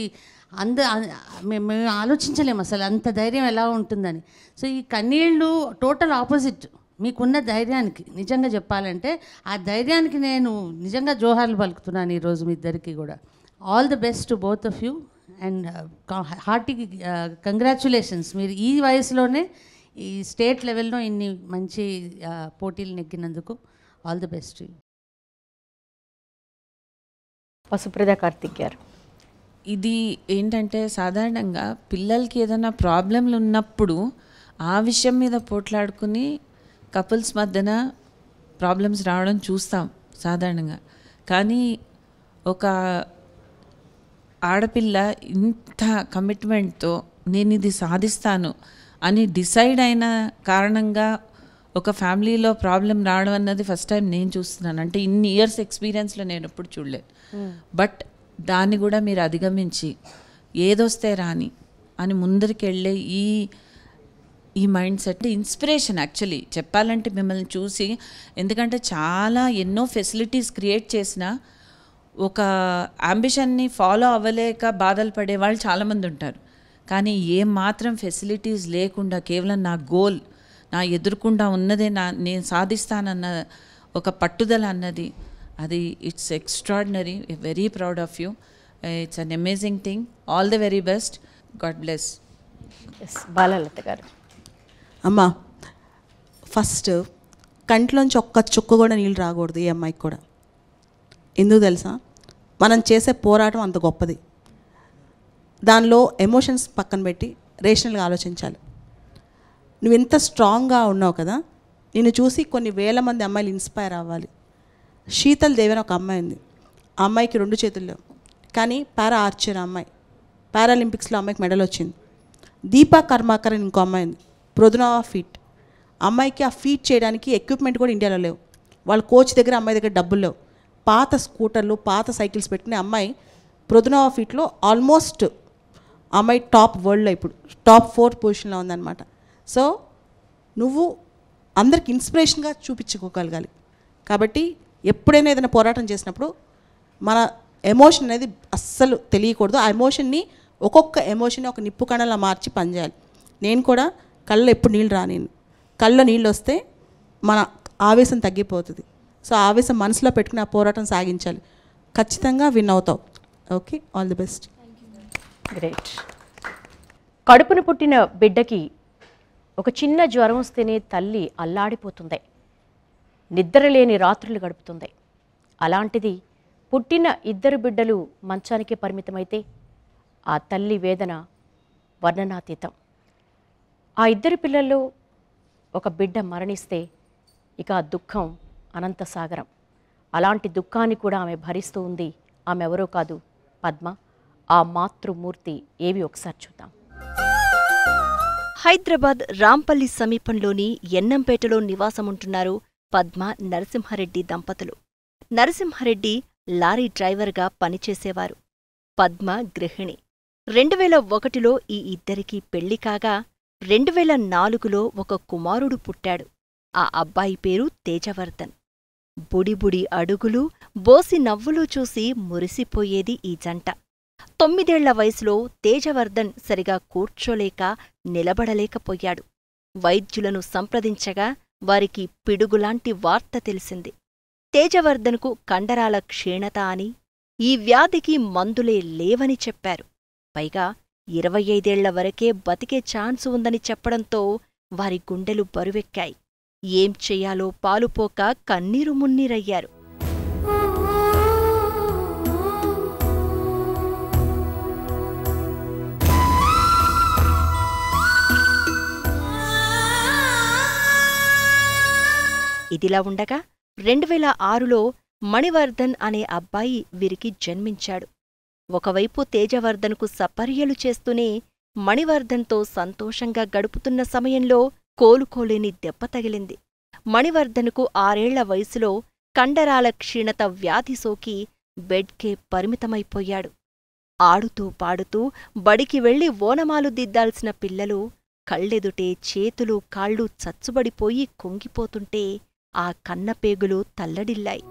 మేము ఆలోచించలేము అసలు అంత ధైర్యం ఎలా ఉంటుందని. సో ఈ కన్నీళ్ళు టోటల్ ఆపోజిట్ మీకున్న ధైర్యానికి. నిజంగా చెప్పాలంటే ఆ ధైర్యానికి నేను నిజంగా జోహార్లు పలుకుతున్నాను ఈరోజు మీ ఇద్దరికి కూడా. All the best to both of you and hearty congratulations. మీరు ఈ వయసులోనే ఈ స్టేట్ లెవెల్లో ఇన్ని మంచి పోటీలు నెగ్గినందుకు ఆల్ ది బెస్ట్. పసుప్రద కార్తిక్ గారు, ఇది ఏంటంటే సాధారణంగా పిల్లలకి ఏదైనా ప్రాబ్లంలు ఉన్నప్పుడు ఆ విషయం మీద పోట్లాడుకుని కపుల్స్ మధ్యన ప్రాబ్లమ్స్ రావడం చూస్తాం సాధారణంగా. కానీ ఒక ఆడపిల్ల ఇంత కమిట్మెంట్తో నేను ఇది సాధిస్తాను అని డిసైడ్ అయిన కారణంగా ఒక ఫ్యామిలీలో ప్రాబ్లం రావడం అన్నది ఫస్ట్ టైం నేను చూస్తున్నాను. అంటే ఇన్ని ఇయర్స్ ఎక్స్పీరియన్స్లో నేను ఎప్పుడు చూడలేదు. బట్ దాన్ని కూడా మీరు అధిగమించి ఏదొస్తే రాని అని ముందరికి వెళ్ళే ఈ మైండ్ సెట్ ఇన్స్పిరేషన్ యాక్చువల్లీ చెప్పాలంటే మిమ్మల్ని చూసి. ఎందుకంటే చాలా ఎన్నో ఫెసిలిటీస్ క్రియేట్ చేసిన ఒక అంబిషన్ని ఫాలో అవ్వలేక బాధలు పడే వాళ్ళు చాలామంది ఉంటారు. కానీ ఏం మాత్రం ఫెసిలిటీస్ లేకుండా కేవలం నా గోల్, నా ఎదుర్కొండా ఉన్నదే నేను సాధిస్తానన్న ఒక పట్టుదల అన్నది, అది it's extraordinary. Very proud of you. It's an amazing thing. All the very best. God bless. Balalatha గారు, అమ్మ ఫస్ట్ కంట్లోంచి ఒక్క చుక్క కూడా నీళ్ళు రాకూడదు ఈ అమ్మాయికి కూడా. ఎందుకు తెలుసా? మనం చేసే పోరాటం అంత గొప్పది. దానిలో ఎమోషన్స్ పక్కన పెట్టి రేషనల్గా ఆలోచించాలి. నువ్వు ఎంత స్ట్రాంగ్గా ఉన్నావు కదా, నిన్ను చూసి కొన్ని వేల మంది అమ్మాయిలు ఇన్స్పైర్ అవ్వాలి. శీతల్ దేవి అని ఒక అమ్మాయి ఉంది. ఆ అమ్మాయికి 2 చేతులు లేవు, కానీ పారా ఆర్చర్ అమ్మాయి, పారాలింపిక్స్లో అమ్మాయికి మెడల్ వచ్చింది. దీపా కర్మాకర్ అని ఇంకో అమ్మాయి ఉంది, ప్రొద్దునవా ఫీట్. అమ్మాయికి ఆ ఫీట్ చేయడానికి ఎక్విప్మెంట్ కూడా ఇండియాలో లేవు. వాళ్ళ కోచ్ దగ్గర అమ్మాయి దగ్గర డబ్బులు లేవు. పాత స్కూటర్లు, పాత సైకిల్స్ పెట్టుకుని అమ్మాయి ప్రొద్దునవా ఫీట్లో ఆల్మోస్ట్ అమ్మాయి టాప్ వరల్డ్లో ఇప్పుడు టాప్ 4 పొజిషన్లో ఉందన్నమాట. సో నువ్వు అందరికి ఇన్స్పిరేషన్గా చూపించుకోగలగాలి. కాబట్టి ఎప్పుడైనా ఏదైనా పోరాటం చేసినప్పుడు మన ఎమోషన్ అనేది అస్సలు తెలియకూడదు. ఆ ఎమోషన్ని ఒక్కొక్క ఎమోషన్ని ఒక నిప్పు కణలా మార్చి పనిచేయాలి. నేను కూడా కళ్ళలో ఎప్పుడు నీళ్ళు రానేను. కళ్ళలో నీళ్ళు వస్తే మన ఆవేశం తగ్గిపోతుంది. సో ఆవేశం మనసులో పెట్టుకుని ఆ పోరాటం సాగించాలి. ఖచ్చితంగా విన్ అవుతావు. Okay, all the best. Great. కడుపున పుట్టిన బిడ్డకి ఒక చిన్న జ్వరం వస్తేనే తల్లి అల్లాడిపోతుంది, నిద్రలేని రాత్రులు గడుపుతుంది. అలాంటిది పుట్టిన 2 బిడ్డలు మంచానికే పరిమితమైతే ఆ తల్లి వేదన వర్ణనాతీతం. ఆ 2 పిల్లల్లో ఒక బిడ్డ మరణిస్తే ఇక ఆ దుఃఖం అనంత సాగరం. అలాంటి దుఃఖాన్ని కూడా ఆమె భరిస్తూ ఉంది. ఆమె ఎవరో కాదు, పద్మ. ఆ మాతృమూర్తి ఏవి ఒకసారి చూద్దాం. హైదరాబాద్ రాంపల్లి సమీపంలోని ఎన్నంపేటలో నివాసముంటున్నారు పద్మ, నరసింహారెడ్డి దంపతులు. నరసింహారెడ్డి లారీ డ్రైవర్గా పనిచేసేవారు, పద్మ గృహిణి. 2001లో ఈ ఇద్దరికీ పెళ్లి కాగా 2004లో ఒక కుమారుడు పుట్టాడు. ఆ అబ్బాయి పేరు తేజవర్ధన్. బుడిబుడి అడుగులు, బోసి నవ్వులు చూసి మురిసిపోయేది ఈ జంట. 9 ఏళ్ల వయసులో తేజవర్ధన్ సరిగా కూర్చోలేక నిలబడలేకపోయాడు. వైద్యులను సంప్రదించగా వారికి పిడుగులాంటి వార్త తెలిసింది. తేజవర్ధన్కు కండరాల క్షీణత అని, ఈ వ్యాధికి మందులే లేవని చెప్పారు. పైగా 25 ఏళ్ల వరకే బతికే ఛాన్సు ఉందని చెప్పడంతో వారి గుండెలు బరువెక్కాయి. ఏం చెయ్యాలో పాలుపోక కన్నీరు మున్నీరయ్యారు. ఇదిలా ఉండగా 2006లో మణివర్ధన్ అనే అబ్బాయి వీరికి జన్మించాడు. ఒకవైపు తేజవర్ధన్కు సపర్యలు చేస్తూనే మణివర్ధన్తో సంతోషంగా గడుపుతున్న సమయంలో కోలుకోలేని దెబ్బ తగిలింది. మణివర్ధన్కు 6 ఏళ్ల వయసులో కండరాల క్షీణత వ్యాధి సోకి బెడ్కే పరిమితమైపోయాడు. ఆడుతూ పాడుతూ బడికి వెళ్లి ఓనమాలు దిద్దాల్సిన పిల్లలు కళ్ళెదుటే చేతులు కాళ్ళు చచ్చుబడిపోయి కుంగిపోతుంటే ఆ కన్నపేగులు తల్లడిల్లాయి.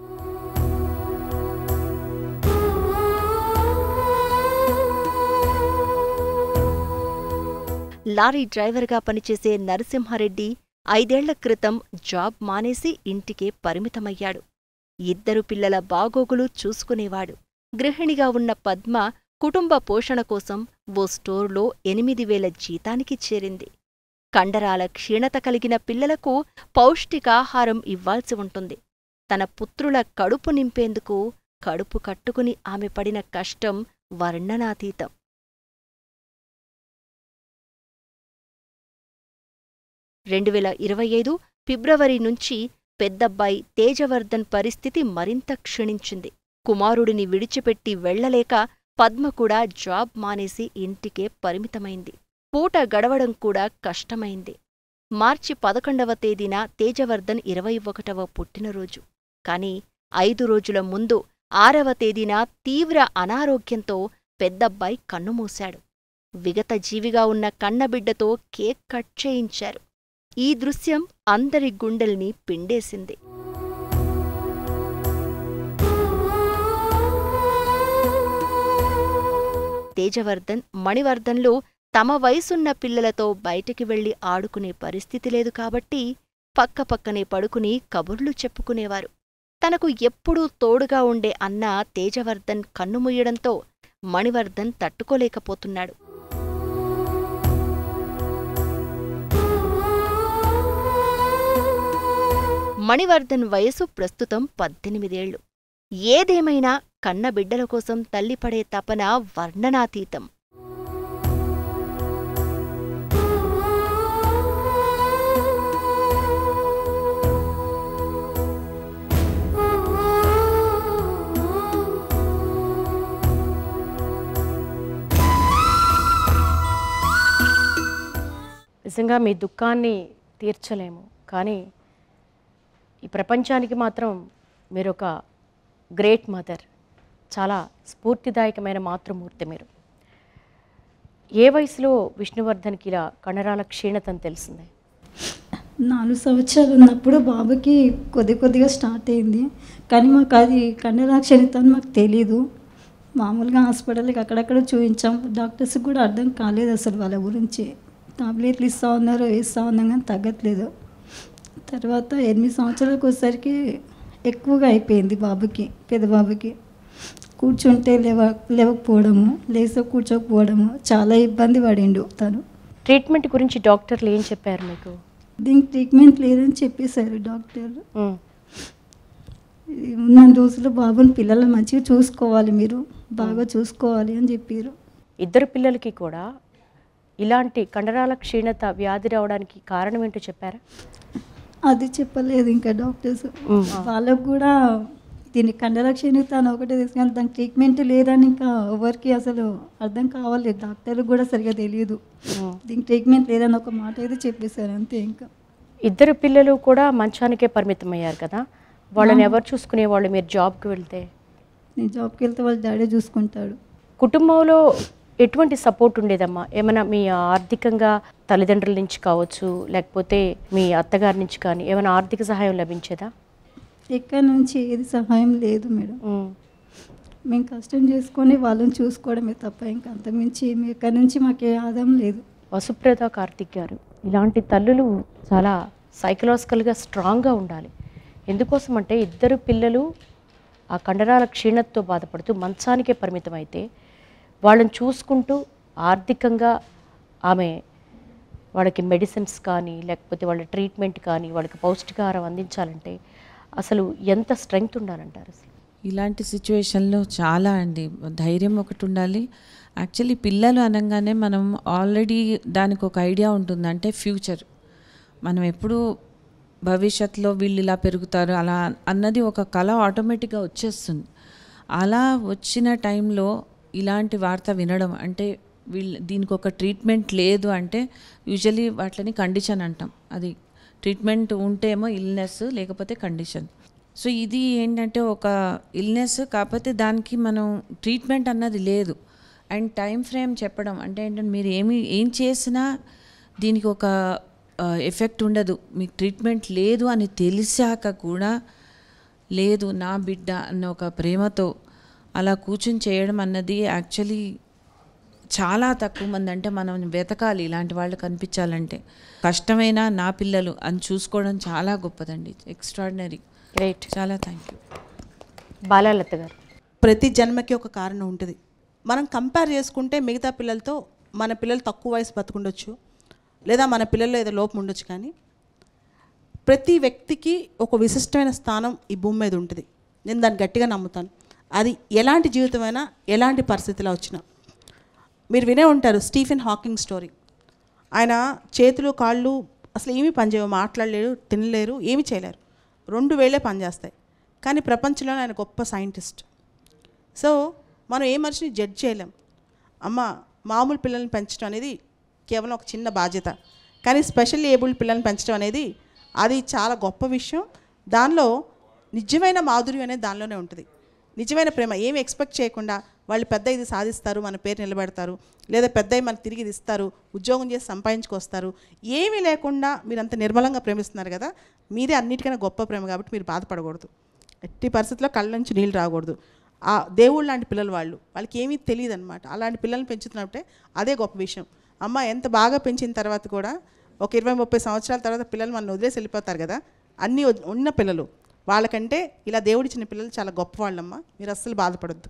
లారీ డ్రైవర్గా పనిచేసే నరసింహారెడ్డి 5 ఏళ్ల క్రితం జాబ్ మానేసి ఇంటికే పరిమితమయ్యాడు. 2 పిల్లల బాగోగులు చూసుకునేవాడు. గృహిణిగా ఉన్న పద్మ కుటుంబ పోషణ కోసం ఓ స్టోర్లో 8,000 జీతానికి చేరింది. కండరాల క్షీణత కలిగిన పిల్లలకు పౌష్టికాహారం ఇవ్వాల్సి ఉంటుంది. తన పుత్రుల కడుపు నింపేందుకు కడుపు కట్టుకుని ఆమె పడిన కష్టం వర్ణనాతీతం. ఫిబ్రవరి నుంచి పెద్దబ్బాయి తేజవర్ధన్ పరిస్థితి మరింత క్షీణించింది. కుమారుడిని విడిచిపెట్టి వెళ్లలేక పద్మ కూడా జాబ్ మానేసి ఇంటికే పరిమితమైంది. పూట గడవడం కూడా కష్టమైంది. మార్చి 11వ తేదీన తేజవర్ధన్ 21వ పుట్టినరోజు. కాని 5 రోజుల ముందు 6వ తేదీన తీవ్ర అనారోగ్యంతో పెద్దబ్బాయి కన్నుమూశాడు. విగతజీవిగా ఉన్న కన్నబిడ్డతో కేక్ కట్ చేయించారు. ఈ దృశ్యం అందరి గుండెల్ని పిండేసింది. తేజవర్ధన్, మణివర్ధన్లు తమ వయసున్న పిల్లలతో బయటికి వెళ్లి ఆడుకునే పరిస్థితి లేదు కాబట్టి పక్కపక్కనే పడుకుని కబుర్లు చెప్పుకునేవారు. తనకు ఎప్పుడూ తోడుగా ఉండే అన్న తేజవర్ధన్ కన్నుమూయడంతో మణివర్ధన్ తట్టుకోలేకపోతున్నాడు. మణివర్ధన్ వయసు ప్రస్తుతం 18 ఏళ్లు. ఏదేమైనా కన్నబిడ్డల కోసం తల్లిపడే తపన వర్ణనాతీతం. నిజంగా మీ దుఃఖాన్ని తీర్చలేము, కానీ ఈ ప్రపంచానికి మాత్రం మీరొక గ్రేట్ మదర్, చాలా స్ఫూర్తిదాయకమైన మాతృమూర్తి మీరు. ఏ వయసులో విష్ణువర్ధన్కి ఇలా కండరాల క్షీణతని తెలిసింది? 4 సంవత్సరాలు ఉన్నప్పుడు బాబుకి కొద్దిగా స్టార్ట్ అయింది. కానీ మాకు అది కండరాల క్షీణత అని మాకు తెలీదు. మామూలుగా హాస్పిటల్కి అక్కడక్కడ చూపించాం. డాక్టర్స్కి కూడా అర్థం కాలేదు అసలు వాళ్ళ గురించి. టాబ్లెట్లు ఇస్తూ ఉన్నారు, వేస్తూ ఉన్నాం, కానీ తగ్గట్లేదు. తర్వాత 8 సంవత్సరాలకు వచ్చేసరికి ఎక్కువగా అయిపోయింది బాబుకి, పెద్ద బాబుకి. కూర్చుంటే లేవకపోవడము, లేసో కూర్చోకపోవడము, చాలా ఇబ్బంది పడిండు తను. ట్రీట్మెంట్ గురించి డాక్టర్లు ఏం చెప్పారు మీకు? దీనికి ట్రీట్మెంట్ లేదని చెప్పేశారు డాక్టర్లు. ఉన్న రోజులు బాబుని పిల్లలను మంచిగా చూసుకోవాలి, మీరు బాగా చూసుకోవాలి అని చెప్పారు. 2 పిల్లలకి కూడా ఇలాంటి కండరాల క్షీణత వ్యాధి రావడానికి కారణం ఏంటో చెప్పారా? అది చెప్పలేదు ఇంకా డాక్టర్స్. వాళ్ళకు కూడా దీన్ని కండరాల క్షీణత అని ఒకటే తీసుకుని దానికి ట్రీట్మెంట్ లేదని ఇంకా ఎవరికి అసలు అర్థం కావలేదు. డాక్టర్లకు కూడా సరిగా తెలియదు. దీనికి ట్రీట్మెంట్ లేదని ఒక మాట అయితే చెప్పేశారు, అంతే. ఇంకా 2 పిల్లలు కూడా మంచానికే పరిమితమయ్యారు కదా, వాళ్ళని ఎవరు చూసుకునేవాళ్ళు? మీరు జాబ్కి వెళ్తే? నేను జాబ్కి వెళ్తే వాళ్ళ డాడీ చూసుకుంటాడు. కుటుంబంలో ఎటువంటి సపోర్ట్ ఉండేదమ్మా? ఏమైనా మీ ఆర్థికంగా తల్లిదండ్రుల నుంచి కావచ్చు, లేకపోతే మీ అత్తగారి నుంచి కానీ ఏమైనా ఆర్థిక సహాయం లభించేదా? ఎక్కడి నుంచి ఏది సహాయం లేదు మేడం. మేము కష్టం చేసుకొని వాళ్ళని చూసుకోవడమే తప్ప ఇంకా అంతమించి ఎక్కడి నుంచి మాకే ఆదాయం లేదు. వసుప్రద కార్తిక్ గారు, ఇలాంటి తల్లులు చాలా సైకలాజికల్గా స్ట్రాంగ్గా ఉండాలి. ఎందుకోసం అంటే 2 పిల్లలు ఆ కండరాల క్షీణతతో బాధపడుతూ మంచానికే పరిమితమైతే వాళ్ళని చూసుకుంటూ ఆర్థికంగా ఆమె వాళ్ళకి మెడిసిన్స్ కానీ లేకపోతే వాళ్ళ ట్రీట్మెంట్ కానీ వాళ్ళకి పౌష్టికాహారం అందించాలంటే అసలు ఎంత స్ట్రెంగ్త్ ఉండాలంటారు? అసలు ఇలాంటి సిచ్యువేషన్లో చాలా అండి ధైర్యం ఒకటి ఉండాలి. యాక్చువల్లీ పిల్లలు అనగానే మనం ఆల్రెడీ దానికి ఒక ఐడియా ఉంటుంది, అంటే ఫ్యూచర్. మనం ఎప్పుడూ భవిష్యత్తులో వీళ్ళు ఇలా పెరుగుతారు అలా అన్నది ఒక కళ ఆటోమేటిక్గా వచ్చేస్తుంది. అలా వచ్చిన టైంలో ఇలాంటి వార్త వినడం అంటే దీనికి ఒక ట్రీట్మెంట్ లేదు అంటే యూజువలీ వాటిని కండిషన్ అంటాం. అది ట్రీట్మెంట్ ఉంటేమో ఇల్నెస్, లేకపోతే కండిషన్. సో ఇది ఏంటంటే ఒక ఇల్నెస్, కాకపోతే దానికి మనం ట్రీట్మెంట్ అన్నది లేదు. అండ్ టైం ఫ్రేమ్ చెప్పడం అంటే ఏంటంటే మీరు ఏం చేసినా దీనికి ఒక ఎఫెక్ట్ ఉండదు, మీకు ట్రీట్మెంట్ లేదు అని తెలిసాక కూడా లేదు నా బిడ్డ అన్న ఒక ప్రేమతో అలా కూర్చుని చేయడం అన్నది యాక్చువల్లీ చాలా తక్కువ మంది. అంటే మనం వెతకాలి ఇలాంటి వాళ్ళు కనిపించాలంటే. కష్టమైన నా పిల్లలు అని చూసుకోవడం చాలా గొప్పదండి. ఎక్స్ట్రాడినరీ. గ్రేట్. చాలా థ్యాంక్ యూ. బాలలత గారు, ప్రతి జన్మకి ఒక కారణం ఉంటుంది. మనం కంపేర్ చేసుకుంటే మిగతా పిల్లలతో మన పిల్లలు తక్కువ వయసు బతుకుండొచ్చు, లేదా మన పిల్లల్లో ఏదో లోపం ఉండొచ్చు, కానీ ప్రతి వ్యక్తికి ఒక విశిష్టమైన స్థానం ఈ భూమి మీద ఉంటుంది. నేను దాన్ని గట్టిగా నమ్ముతాను. అది ఎలాంటి జీవితమైనా, ఎలాంటి పరిస్థితిలో వచ్చినా. మీరు వినే ఉంటారు స్టీఫెన్ హాకింగ్ స్టోరీ. ఆయన చేతులు కాళ్ళు అసలు ఏమీ పనిచేయవు, మాట్లాడలేరు, తినలేరు, ఏమీ చేయలేరు, 2 వేళ్ళే పనిచేస్తాయి. కానీ ప్రపంచంలో ఆయన గొప్ప సైంటిస్ట్. సో మనం ఏ మనిషిని జడ్జ్ చేయలేం. అమ్మ మామూలు పిల్లల్ని పెంచడం అనేది కేవలం ఒక చిన్న బాధ్యత, కానీ స్పెషల్లీ ఏబుల్డ్ పిల్లల్ని పెంచడం అనేది అది చాలా గొప్ప విషయం. దానిలో నిజమైన మాధుర్యం అనేది దానిలోనే ఉంటుంది. నిజమైన ప్రేమ ఏమి ఎక్స్పెక్ట్ చేయకుండా వాళ్ళు పెద్ద ఇది సాధిస్తారు, మన పేరు నిలబెడతారు, లేదా పెద్ద మనకు తిరిగి ఇది ఇస్తారు, ఉద్యోగం చేసి సంపాదించుకొస్తారు, ఏమీ లేకుండా మీరు అంత నిర్మలంగా ప్రేమిస్తున్నారు కదా, మీదే అన్నిటికైనా గొప్ప ప్రేమ. కాబట్టి మీరు బాధపడకూడదు, ఎట్టి పరిస్థితుల్లో కళ్ళ నుంచి నీళ్ళు రాకూడదు. ఆ దేవుళ్ళు లాంటి పిల్లలు వాళ్ళకి ఏమీ తెలియదు అనమాట. అలాంటి పిల్లల్ని పెంచుతున్నప్పుడే అదే గొప్ప విషయం. అమ్మ ఎంత బాగా పెంచిన తర్వాత కూడా ఒక 20-30 సంవత్సరాల తర్వాత పిల్లలు మనం వదిలేసి వెళ్ళిపోతారు కదా, అన్నీ ఉన్న పిల్లలు వాళ్ళకంటే ఇలా దేవుడిచ్చిన పిల్లలు చాలా గొప్ప వాళ్ళమ్మ. మీరు అస్సలు బాధపడద్దు.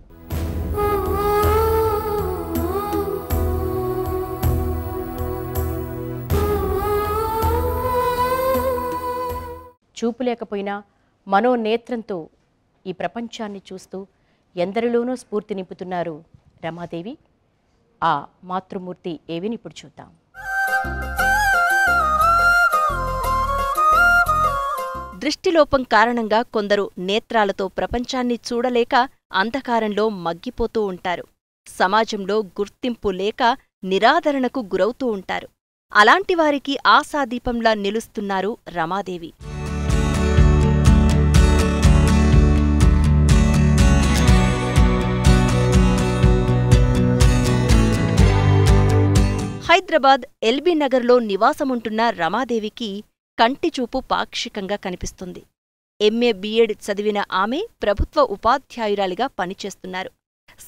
చూపు లేకపోయినా మనోనేత్రంతో ఈ ప్రపంచాన్ని చూస్తూ ఎందరిలోనూ స్ఫూర్తి నింపుతున్నారు రమాదేవి. ఆ మాతృమూర్తి ఏవిని ఇప్పుడు చూద్దాం. దృష్టిలోపం కారణంగా కొందరు నేత్రాలతో ప్రపంచాన్ని చూడలేక అంధకారంలో మగ్గిపోతూ ఉంటారు. సమాజంలో గుర్తింపు లేక నిరాదరణకు గురవుతూ ఉంటారు. అలాంటి వారికి ఆశాదీపంలా నిలుస్తున్నారు రమాదేవి. హైదరాబాద్ ఎల్బీ నగర్లో నివాసముంటున్న రమాదేవికి కంటిచూపు పాక్షికంగా కనిపిస్తుంది. ఎంఏ బిఎడ్ చదివిన ఆమె ప్రభుత్వ ఉపాధ్యాయురాలిగా పనిచేస్తున్నారు.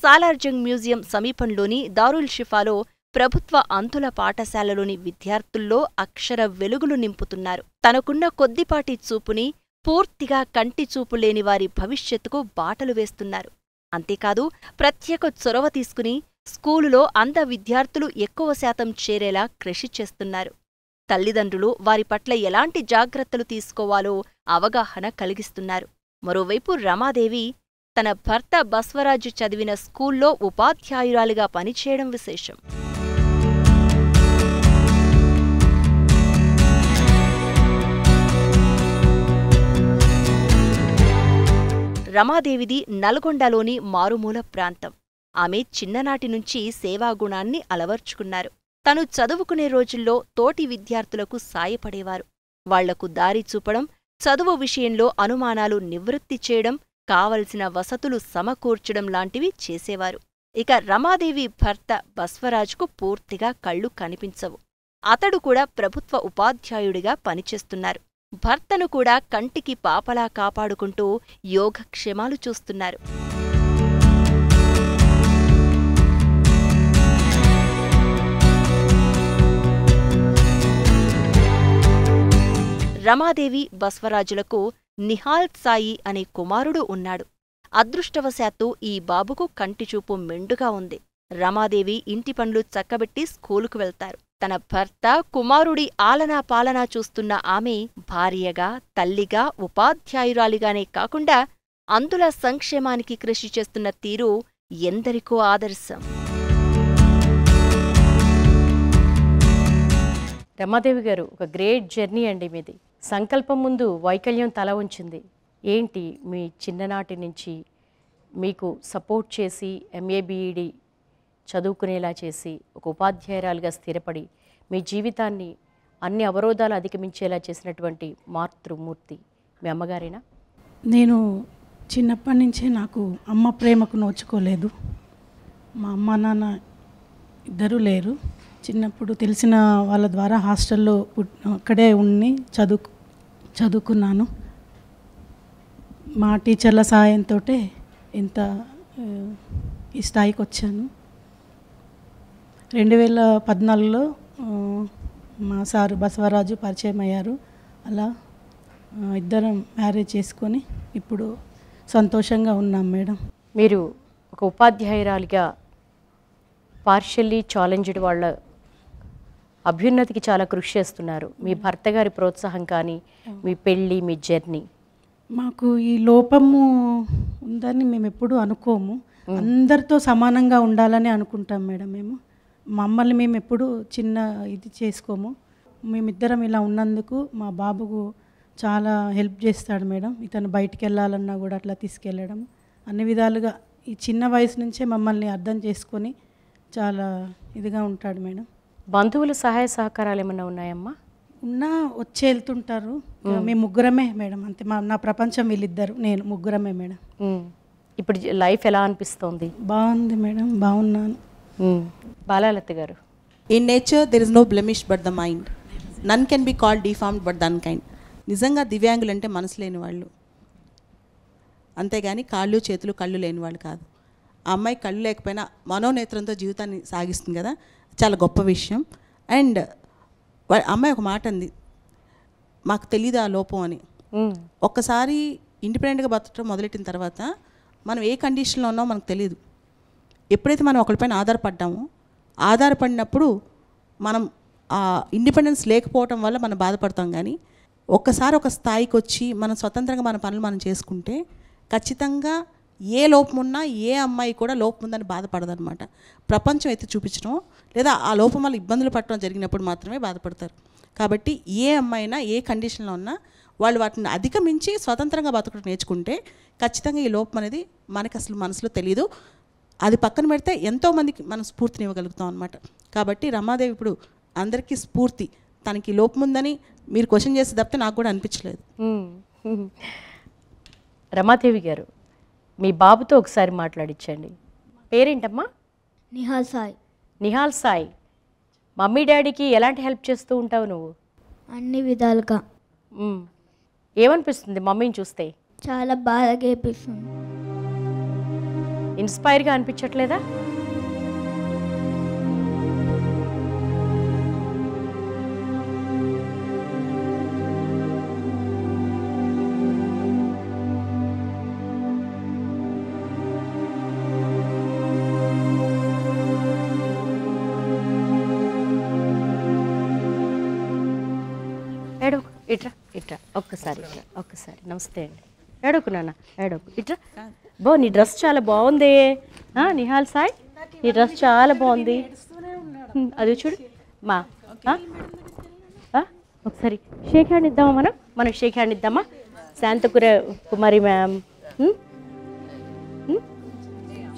సాలార్జంగ్ మ్యూజియం సమీపంలోని దారుల్ షిఫాలో ప్రభుత్వ అంధుల పాఠశాలలోని విద్యార్థుల్లో అక్షర వెలుగులు నింపుతున్నారు. తనకున్న కొద్దిపాటి చూపుని పూర్తిగా కంటిచూపు లేని వారి భవిష్యత్తుకు బాటలు వేస్తున్నారు. అంతేకాదు ప్రత్యేక చొరవ తీసుకుని స్కూలులో అంధ విద్యార్థులు ఎక్కువ శాతం చేరేలా కృషి చేస్తున్నారు. తల్లిదండ్రులు వారి పట్ల ఎలాంటి జాగ్రత్తలు తీసుకోవాలో అవగాహన కలిగిస్తున్నారు. మరోవైపు రమాదేవి తన భర్త బస్వరాజు చదివిన స్కూల్లో ఉపాధ్యాయురాలిగా పనిచేయడం విశేషం. రమాదేవిది నల్గొండలోని మారుమూల ప్రాంతం. ఆమె చిన్ననాటి నుంచి సేవాగుణాన్ని అలవర్చుకున్నారు. తను చదువుకునే రోజుల్లో తోటి విద్యార్థులకు సాయపడేవారు. వాళ్లకు దారి చూపడం, చదువు విషయంలో అనుమానాలు నివృత్తి చేయడం, కావలసిన వసతులు సమకూర్చడం లాంటివి చేసేవారు. ఇక రమాదేవి భర్త బస్వరాజుకు పూర్తిగా కళ్ళు కనిపించవు. అతడు కూడా ప్రభుత్వ ఉపాధ్యాయుడిగా పనిచేస్తున్నారు. భర్తను కూడా కంటికి పాపలా కాపాడుకుంటూ యోగక్షేమాలు చూస్తున్నారు. రమాదేవి బస్వరాజులకు నిహాల్ సాయి అనే కుమారుడు ఉన్నాడు. అదృష్టవశాత్తు ఈ బాబుకు కంటిచూపు మెండుగా ఉంది. రమాదేవి ఇంటి పనులు చక్కబెట్టి స్కూలుకు వెళ్తారు. తన భర్త, కుమారుడి ఆలనా పాలనా చూస్తున్న ఆమె భార్యగా, తల్లిగా, ఉపాధ్యాయురాలిగానే కాకుండా అంధుల సంక్షేమానికి కృషి చేస్తున్న తీరు ఎందరికో ఆదర్శం. రమాదేవి గారు, ఒక గ్రేట్ జర్నీ అండి మీది. సంకల్పం ముందు వైకల్యం తల ఉంచింది. ఏంటి మీ చిన్ననాటి నుంచి మీకు సపోర్ట్ చేసి MA BEd చదువుకునేలా చేసి ఒక ఉపాధ్యాయురాలుగా స్థిరపడి మీ జీవితాన్ని అన్ని అవరోధాలు అధిగమించేలా చేసినటువంటి మాతృమూర్తి మీ అమ్మగారేనా? నేను చిన్నప్పటి నుంచే నాకు అమ్మ ప్రేమకు నోచుకోలేదు. మా అమ్మ నాన్న ఇద్దరూ లేరు. చిన్నప్పుడు తెలిసిన వాళ్ళ ద్వారా హాస్టల్లో అక్కడే ఉండి చదువుకున్నాను. మా టీచర్ల సహాయంతో ఇంత ఈ స్థాయికి వచ్చాను. 2014లో మా సారు బసవరాజు పరిచయం అయ్యారు. అలా ఇద్దరం మ్యారేజ్ చేసుకొని ఇప్పుడు సంతోషంగా ఉన్నాం మేడం. మీరు ఒక ఉపాధ్యాయురాలిగా పార్షియల్లీ ఛాలెంజ్డ్ వాళ్ళ అభ్యున్నతికి చాలా కృషి చేస్తున్నారు. మీ భర్త గారి ప్రోత్సాహం కానీ, మీ పెళ్ళి, మీ జర్నీ. మాకు ఈ లోపము ఉందని మేము ఎప్పుడూ అనుకోము. అందరితో సమానంగా ఉండాలని అనుకుంటాం మేడం. మమ్మల్ని మేము ఎప్పుడు చిన్న ఇది చేసుకోము. మేమిద్దరం ఇలా ఉన్నందుకు మా బాబుకు చాలా హెల్ప్ చేస్తాడు మేడం. ఇతను బయటికి వెళ్ళాలన్నా కూడా అట్లా తీసుకెళ్ళడం, అన్ని విధాలుగా ఈ చిన్న వయసు నుంచే మమ్మల్ని అర్థం చేసుకొని చాలా ఇదిగా ఉంటాడు మేడం. బంధువుల సహాయ సహకారాలు ఏమైనా ఉన్నాయమ్మా? ఉన్నా వచ్చి వెళ్తుంటారు. మేము ముగ్గురమే మేడం, అంతే. నా ప్రపంచం వీళ్ళిద్దరు, నేను ముగ్గురమే మేడం. ఇప్పుడు లైఫ్ ఎలా అనిపిస్తోంది? బాగుంది మేడం, బాగున్నాను. బాలాలత గారు, in nature there is no blemish but the mind, none can be called deformed but than kind. నిజంగా దివ్యాంగులు అంటే మనసు లేని వాళ్ళు, అంతేగాని కాళ్ళు చేతులు కళ్ళు లేని వాళ్ళు కాదు. ఆ అమ్మాయి కళ్ళు లేకపోయినా మనోనేత్రంతో జీవితాన్ని సాగిస్తుంది కదా, చాలా గొప్ప విషయం. అండ్ అమ్మాయి ఒక మాట అంది, మాకు తెలీదు ఆ లోపం అని. ఒక్కసారి ఇండిపెండెంట్గా బతకడం మొదలెట్టిన తర్వాత మనం ఏ కండిషన్లో ఉన్నామో మనకు తెలియదు. ఎప్పుడైతే మనం ఒకరిపైన ఆధారపడినప్పుడు మనం ఆ ఇండిపెండెన్స్ లేకపోవటం వల్ల మనం బాధపడతాం. కానీ ఒక్కసారి ఒక స్థాయికి వచ్చి మనం స్వతంత్రంగా మన పనులు మనం చేసుకుంటే ఖచ్చితంగా ఏ లోపం ఉన్నా ఏ అమ్మాయి కూడా లోపం ఉందని బాధపడదనమాట. ప్రపంచం అయితే చూపించడం లేదా ఆ లోపం వల్ల ఇబ్బందులు పడటం జరిగినప్పుడు మాత్రమే బాధపడతారు. కాబట్టి ఏ అమ్మాయి అయినా ఏ కండిషన్లో ఉన్నా వాళ్ళు వాటిని అధిగమించి స్వతంత్రంగా బతకడం నేర్చుకుంటే ఖచ్చితంగా ఈ లోపం అనేది మనకి అసలు మనసులో తెలియదు. అది పక్కన పెడితే ఎంతోమందికి మనం స్ఫూర్తిని ఇవ్వగలుగుతాం అనమాట. కాబట్టి రమాదేవి ఇప్పుడు అందరికీ స్ఫూర్తి. తనకి లోపం ఉందని మీరు క్వశ్చన్ చేసి తప్పితే నాకు కూడా అనిపించలేదు. రమాదేవి గారు, మీ బాబుతో ఒకసారి మాట్లాడించండి. పేరేంటమ్మా? నిహాల్ సాయి. నిహాల్ సాయి, మమ్మీ డాడీకి ఎలాంటి హెల్ప్ చేస్తూ ఉంటావు నువ్వు? అన్ని విధాలుగా. ఏమనిపిస్తుంది మమ్మీని చూస్తే? చాలా బాధగా అనిపిస్తుంది. ఇన్స్పైర్గా అనిపించట్లేదా? ఏడోకు, ఇట్రా ఇట్రా, ఒక్కసారి ఇట్రా, ఒక్కసారి. నమస్తే అండి. ఏడోకు నాన్న, ఏడోకు, ఇట్రా. నీ డ్రెస్ చాలా బాగుంది నిహాల్ సాయి, నీ డ్రెస్ చాలా బాగుంది. అది చూడు మా, ఒకసారి షేక్ హ్యాండ్ ఇద్దామా? మనం షేక్ హ్యాండ్ ఇద్దామా? Shanthakumari ma'am,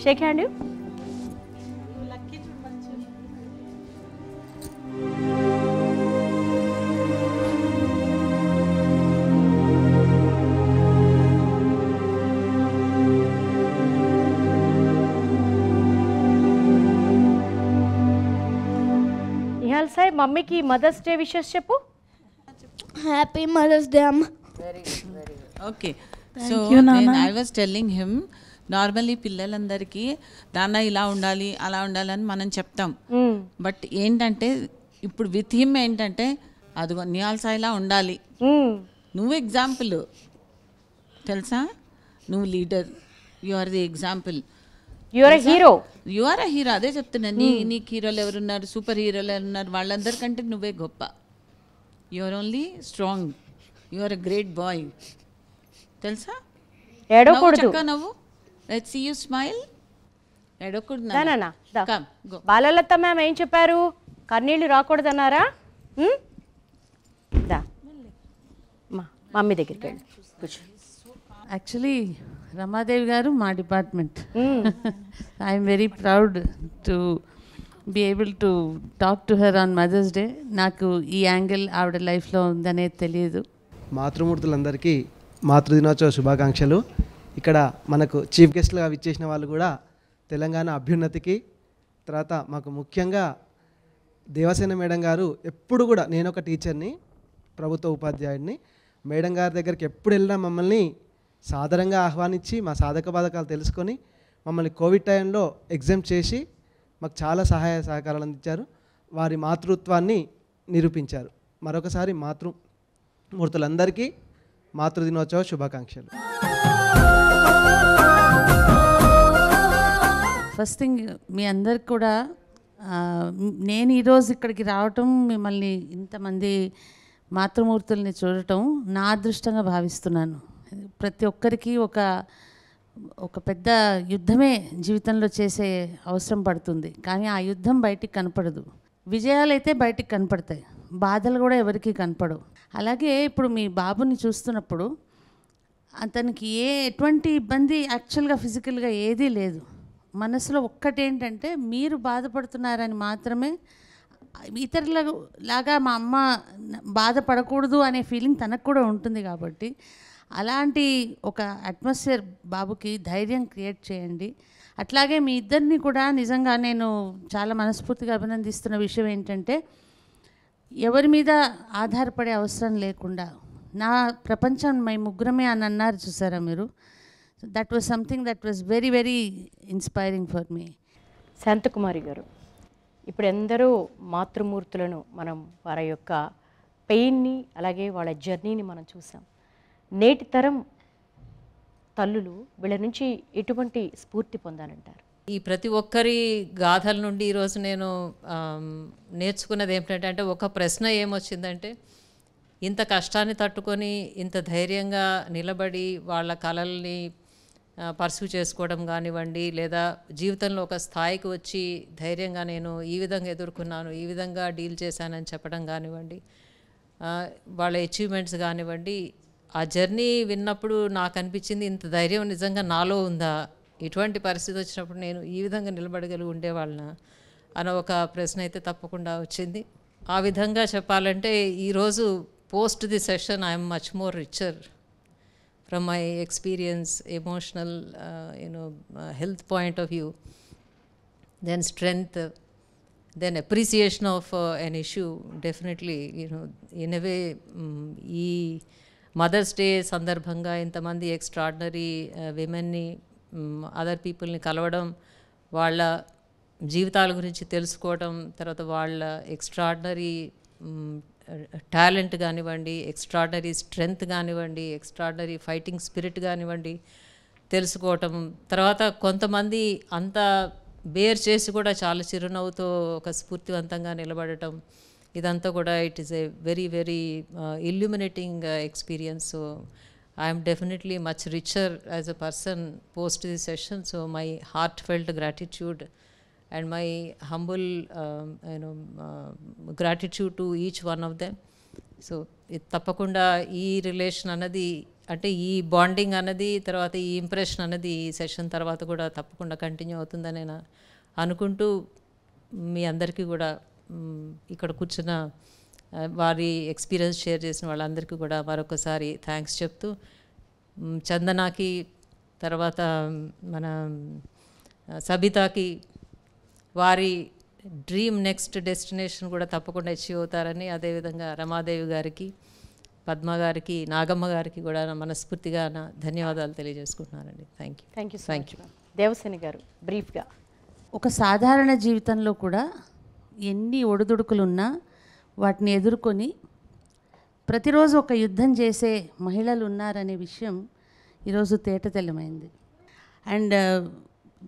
shake hand. Nihal Sai, మమ్మీకి మదర్స్ డే విషెస్ చెప్పు. హ్యాపీ మదర్స్ డే అమ్మ. Okay, so I was telling him, normally పిల్లలందరికీ నాన్న ఇలా ఉండాలి అలా ఉండాలని మనం చెప్తాం. బట్ ఏంటంటే ఇప్పుడు విత్ హిమ్ ఏంటంటే అదిగో నిహాల్ సాయిలా ఉండాలి. నువ్వు ఎగ్జాంపుల్ తెలుసా, నువ్వు leader, you are the example, you are a hero. You are a hero. అదే చెప్తున్నా, నీకు హీరోలు ఎవరున్నారు, సూపర్ హీరోలు ఎవరున్నారు, వాళ్ళందరికంటే నువ్వే గొప్ప. You are only strong, you are a great boy. తెలుసా? ఏడవకూడదు. నవ్వు, లెట్స్ సీ యు స్మైల్. ఏడవకూడదు. బాలలత మ్యామ్ ఏం చెప్పారు? కన్నీళ్ళు రాకూడదన్నారా? మమ్మీ దగ్గరికి వెళ్ళి కూర్చో. యాక్చువల్లీ రమాదేవి గారు మా department. I'm very proud to be able to talk to her on mother's day. నాకు ఈ యాంగిల్ ఆవిడ లైఫ్లో ఉందనేది తెలియదు. మాతృమూర్తులందరికీ మాతృదినోత్సవ శుభాకాంక్షలు. ఇక్కడ మనకు చీఫ్ గెస్ట్లుగా విచ్చేసిన వాళ్ళు కూడా తెలంగాణ అభ్యున్నతికి, తర్వాత మాకు ముఖ్యంగా దేవసేన మేడం గారు ఎప్పుడు కూడా, నేను ఒక టీచర్ని, ప్రభుత్వ ఉపాధ్యాయుడిని, మేడం గారి దగ్గరికి ఎప్పుడు వెళ్ళినా మమ్మల్ని సాదరంగా ఆహ్వానించి మా సాధక బాధకాలు తెలుసుకొని మమ్మల్ని కోవిడ్ టైంలో ఎగ్జామ్ చేసి మాకు చాలా సహాయ సహకారాలు అందించారు. వారి మాతృత్వాన్ని నిరూపించారు. మరొకసారి మాతృమూర్తులందరికీ మాతృదినోత్సవ శుభాకాంక్షలు. ఫస్ట్ థింగ్ మీ అందరికి కూడా నేను ఈరోజు ఇక్కడికి రావటం, మిమ్మల్ని ఇంతమంది మాతృమూర్తుల్ని చూడటం నా అదృష్టంగా భావిస్తున్నాను. ప్రతి ఒక్కరికి ఒక పెద్ద యుద్ధమే జీవితంలో చేసే అవసరం పడుతుంది, కానీ ఆ యుద్ధం బయటికి కనపడదు. విజయాలు అయితే బయటికి కనపడతాయి, బాధలు కూడా ఎవరికి కనపడవు. అలాగే ఇప్పుడు మీ బాబుని చూస్తున్నప్పుడు అతనికి ఎటువంటి ఇబ్బంది యాక్చువల్గా ఫిజికల్గా ఏదీ లేదు. మనసులో ఒక్కటేంటంటే మీరు బాధపడుతున్నారని మాత్రమే, ఇతరుల లాగా మా అమ్మ బాధపడకూడదు అనే ఫీలింగ్ తనకు కూడా ఉంటుంది. కాబట్టి అలాంటి ఒక అట్మాస్ఫియర్ బాబుకి ధైర్యం క్రియేట్ చేయండి. అట్లాగే మీ ఇద్దరిని కూడా నిజంగా నేను చాలా మనస్ఫూర్తిగా అభినందిస్తున్న విషయం ఏంటంటే, ఎవరి మీద ఆధారపడే అవసరం లేకుండా నా ప్రపంచం మై ముగ్గురమే అని అన్నారు చూసారా మీరు. That was something that was very very inspiring for me. Shantakumari గారు, ఇప్పుడు ఎందరో మాతృమూర్తులను మనం వారి యొక్క పెయిన్ని అలాగే వాళ్ళ జర్నీని మనం చూసాం. నేటి తరం తల్లులు వీళ్ళ నుంచి ఎటువంటి స్ఫూర్తి పొందాలంటారు? ఈ ప్రతి ఒక్కరి గాథల నుండి ఈరోజు నేను నేర్చుకున్నది ఏమిటంటే, ఒక ప్రశ్న ఏమొచ్చిందంటే, ఇంత కష్టాన్ని తట్టుకొని ఇంత ధైర్యంగా నిలబడి వాళ్ళ కలల్ని పర్సూ చేసుకోవడం కానివ్వండి, లేదా జీవితంలో ఒక స్థాయికి వచ్చి ధైర్యంగా నేను ఈ విధంగా ఎదుర్కొన్నాను, ఈ విధంగా డీల్ చేశానని చెప్పడం కానివ్వండి, వాళ్ళ అచీవ్మెంట్స్ కానివ్వండి, ఆ జర్నీ విన్నప్పుడు నాకు అనిపించింది, ఇంత ధైర్యం నిజంగా నాలో ఉందా, ఇటువంటి పరిస్థితి వచ్చినప్పుడు నేను ఈ విధంగా నిలబడగలిగి ఉండేవాళ్ళన అన్న ఒక ప్రశ్న అయితే తప్పకుండా వచ్చింది. ఆ విధంగా చెప్పాలంటే ఈరోజు post the session I'm much more richer from my experience, emotional health point of view, then strength, then appreciation of an issue. Definitely, in a way, ఈ మదర్స్ డే సందర్భంగా ఇంతమంది ఎక్స్ట్రాడినరీ విమెన్ని, అదర్ పీపుల్ని కలవడం, వాళ్ళ జీవితాల గురించి తెలుసుకోవడం, తర్వాత వాళ్ళ ఎక్స్ట్రాడినరీ టాలెంట్ కానివ్వండి, ఎక్స్ట్రాడినరీ స్ట్రెంగ్త్ కానివ్వండి, ఎక్స్ట్రాడినరీ ఫైటింగ్ స్పిరిట్ కానివ్వండి తెలుసుకోవటం, తర్వాత కొంతమంది అంత బేర్ చేసి కూడా చాలా చిరునవ్వుతో ఒక స్ఫూర్తివంతంగా నిలబడటం, ఇదంతా కూడా it is a very very illuminating experience. So I'm definitely much richer as a person post this session. So my heart felt gratitude and my humble gratitude to each one of them. So తప్పకుండా ఈ relation అన్నది, అంటే ఈ bonding అన్నది, తర్వాత ఈ impression అన్నది ఈ సెషన్ తర్వాత కూడా తప్పకుండా కంటిన్యూ అవుతుందని నేను అనుకుంటూ, మీ అందరికీ కూడా ఇక్కడ కూర్చున్న వారి ఎక్స్పీరియన్స్ షేర్ చేసిన వాళ్ళందరికీ కూడా మరొకసారి థ్యాంక్స్ చెప్తూ, చందనాకి, తర్వాత మన సబితాకి వారి డ్రీమ్ నెక్స్ట్ డెస్టినేషన్ కూడా తప్పకుండా అచీవ్ అవుతారని, అదేవిధంగా రమాదేవి గారికి, పద్మ గారికి, నాగమ్మ గారికి కూడా నా మనస్ఫూర్తిగా నా ధన్యవాదాలు తెలియజేసుకుంటున్నానండి. Thank you. దేవసేన గారు, బ్రీఫ్గా. ఒక సాధారణ జీవితంలో కూడా ఎన్ని ఒడిదుడుకులున్నా వాటిని ఎదుర్కొని ప్రతిరోజు ఒక యుద్ధం చేసే మహిళలు ఉన్నారనే విషయం ఈరోజు తేటతెల్లమైంది. అండ్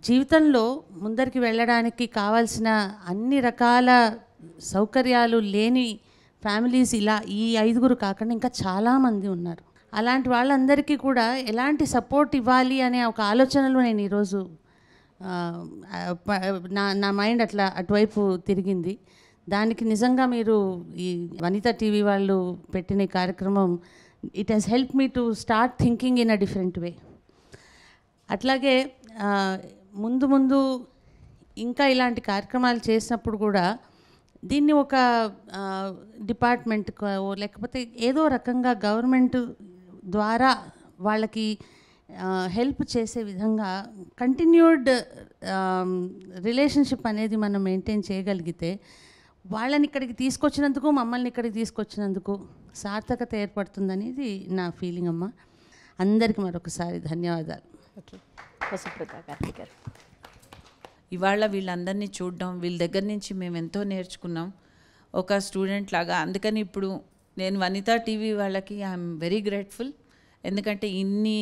జీవితంలో ముందరికి వెళ్ళడానికి కావాల్సిన అన్ని రకాల సౌకర్యాలు లేని ఫ్యామిలీస్ ఇలా ఈ 5 కాకుండా ఇంకా చాలామంది ఉన్నారు. అలాంటి వాళ్ళందరికీ కూడా ఎలాంటి సపోర్ట్ ఇవ్వాలి అనే ఒక ఆలోచనలో నేను ఈరోజు నా మైండ్ అట్లా అటువైపు తిరిగింది. దానికి నిజంగా మీరు ఈ వనిత టీవీ వాళ్ళు పెట్టిన ఈ కార్యక్రమం it has help me to start thinking in a different way. అట్లాగే ముందు ముందు ఇంకా ఇలాంటి కార్యక్రమాలు చేసినప్పుడు కూడా దీన్ని ఒక డిపార్ట్మెంట్ లేకపోతే ఏదో రకంగా గవర్నమెంట్ ద్వారా వాళ్ళకి హెల్ప్ చేసే విధంగా కంటిన్యూడ్ రిలేషన్షిప్ అనేది మనం మెయింటైన్ చేయగలిగితే వాళ్ళని ఇక్కడికి తీసుకొచ్చినందుకు, మమ్మల్ని ఇక్కడికి తీసుకొచ్చినందుకు సార్థకత ఏర్పడుతుందనేది నా ఫీలింగ్ అమ్మ. అందరికీ మరొకసారి ధన్యవాదాలు. ఓకే, వసుప్రత కార్తీక్ గారు. ఇవాళ వీళ్ళందరినీ చూడడం, వీళ్ళ దగ్గర నుంచి మేము ఎంతో నేర్చుకున్నాం ఒక స్టూడెంట్ లాగా. అందుకని ఇప్పుడు నేను వనిత టీవీ వాళ్ళకి ఐఎమ్ వెరీ గ్రేట్ఫుల్. ఎందుకంటే ఇన్ని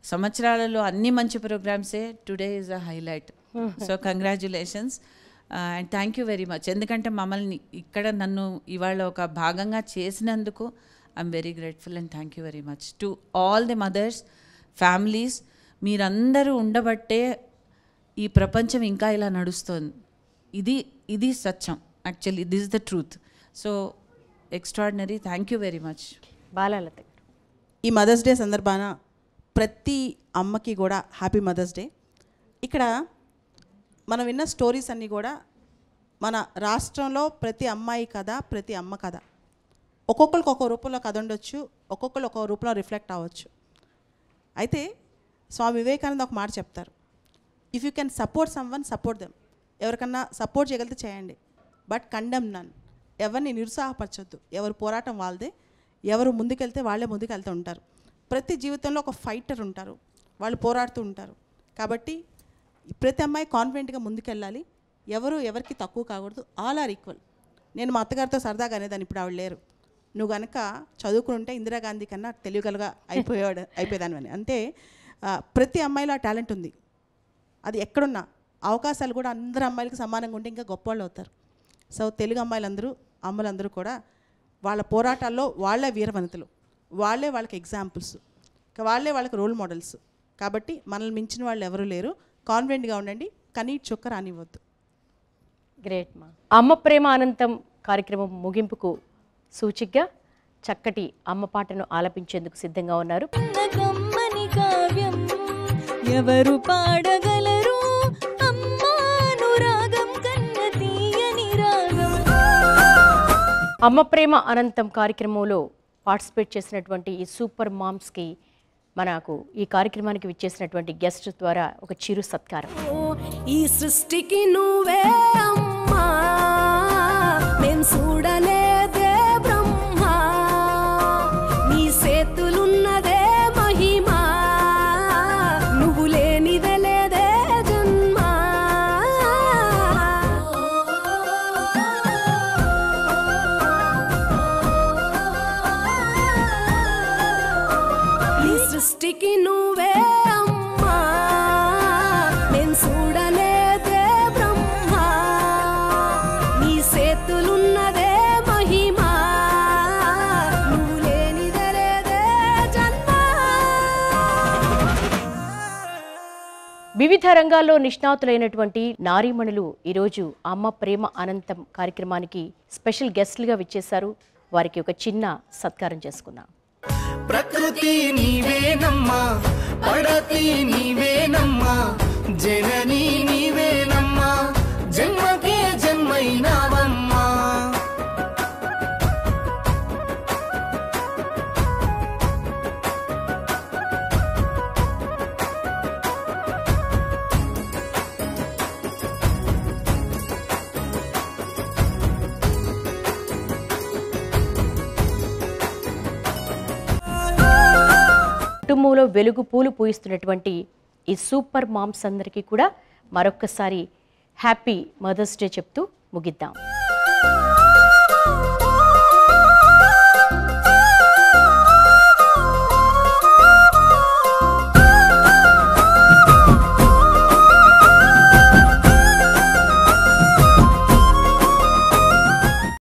సంవత్సరాలలో అన్ని మంచి ప్రోగ్రామ్సే today is a highlight. So congratulations and thank you very much. ఎందుకంటే మమ్మల్ని ఇక్కడ నన్ను ఇవాళ ఒక భాగంగా చేసినందుకు I'm very grateful and thank you very much to all the mothers, families. మీరందరూ ఉండబట్టే ఈ ప్రపంచం ఇంకా ఇలా నడుస్తుంది. ఇది సత్యం. Actually this is the truth. So extraordinary. Thank you very much. Balalatha గారు. ఈ మదర్స్ డే సందర్భాన ప్రతి అమ్మకి కూడా హ్యాపీ మదర్స్ డే. ఇక్కడ మనం విన్న స్టోరీస్ అన్నీ కూడా మన రాష్ట్రంలో ప్రతి అమ్మాయి కథ, ప్రతి అమ్మ కథ. ఒక్కొక్కరికి ఒక్కో రూపంలో కథ ఉండొచ్చు, ఒక్కొక్కరు ఒక్కో రూపంలో రిఫ్లెక్ట్ అవ్వచ్చు. అయితే స్వామి వివేకానంద ఒక మాట చెప్తారు, if you can support someone, support them. ఎవరికన్నా సపోర్ట్ చేయగలిగితే చేయండి, బట్ కండెమ్ నన్. ఎవరిని నిరుత్సాహపరచొద్దు. ఎవరు పోరాటం వాళ్ళదే, ఎవరు ముందుకెళ్తే వాళ్ళే ముందుకెళ్తూ ఉంటారు. ప్రతి జీవితంలో ఒక ఫైటర్ ఉంటారు, వాళ్ళు పోరాడుతూ ఉంటారు. కాబట్టి ప్రతి అమ్మాయి కాన్ఫిడెంట్గా ముందుకెళ్ళాలి. ఎవరికి తక్కువ కాకూడదు. All are equal. నేను మా అత్తగారితో సరదాగా అనేదాన్ని, ఇప్పుడు ఆవిడ లేరు. నువ్వు కనుక చదువుకుని ఉంటే ఇందిరాగాంధీ కన్నా తెలివిగలగా అయిపోయేదాన్ని అని. అంటే ప్రతి అమ్మాయిలో ఆ టాలెంట్ ఉంది. అది ఎక్కడున్నా అవకాశాలు కూడా అందరు అమ్మాయిలకి సమానంగా ఉంటే ఇంకా గొప్పవాళ్ళు అవుతారు. సో తెలుగు అమ్మాయిలందరూ, అమ్మలందరూ కూడా వాళ్ళ పోరాటాల్లో వాళ్ళే వీరవనితలు, వాళ్ళే వాళ్ళకి ఎగ్జాంపుల్స్, వాళ్ళే వాళ్ళకి రోల్ మోడల్స్. కాబట్టి మనల్ని మించిన వాళ్ళు ఎవరూ లేరు. కాన్ఫిడెంట్గా ఉండండి, కానీ చుక్క రానివ్వద్దు. గ్రేట్ మా. అమ్మ ప్రేమ అనంతం కార్యక్రమం ముగింపుకు సూచికగా చక్కటి అమ్మ పాటను ఆలపించేందుకు సిద్ధంగా ఉన్నారు. ఎవరు పాడగలరు అమ్మానురాగం కన్న తీయని రాగం. అమ్మ ప్రేమ అనంతం కార్యక్రమంలో పార్టిసిపేట్ చేసినటువంటి ఈ సూపర్ మామ్స్కి మనకు ఈ కార్యక్రమానికి విచ్చేసినటువంటి గెస్ట్ ద్వారా ఒక చిరు సత్కారం. ఈ సృష్టికి నువ్వే అమ్మా, నేను చూడలేదే బ్రహ్మ, నీ చేతులున్నదే మహిమా, నువ్వు లేనిదే లేదే జన్మ. ఈ సృష్టికి నువ్వే అమ్మా, నేను చూడలేదే బ్రహ్మ, నీ చేతులున్నదే మహిమా, నువ్వు లేనిదే లేదే జన్మ. వివిధ రంగాల్లో నిష్ణాతులైనటువంటి నారీమణులు ఈరోజు అమ్మ ప్రేమ అనంతం కార్యక్రమానికి స్పెషల్ గెస్ట్లుగా విచ్చేశారు. వారికి ఒక చిన్న సత్కారం చేసుకున్నాం. ప్రకృతి నీవేనమ్మా, పడతి నీవేనమ్మా, జనని నీవేనమ్మా, జన్మకే జన్మైనావమ్మా. కుటుంబంలో వెలుగు పూలు పూయిస్తున్నటువంటి ఈ సూపర్ మామ్స్ అందరికీ కూడా మరొక్కసారి హ్యాపీ మదర్స్ డే చెప్తూ ముగిద్దాం.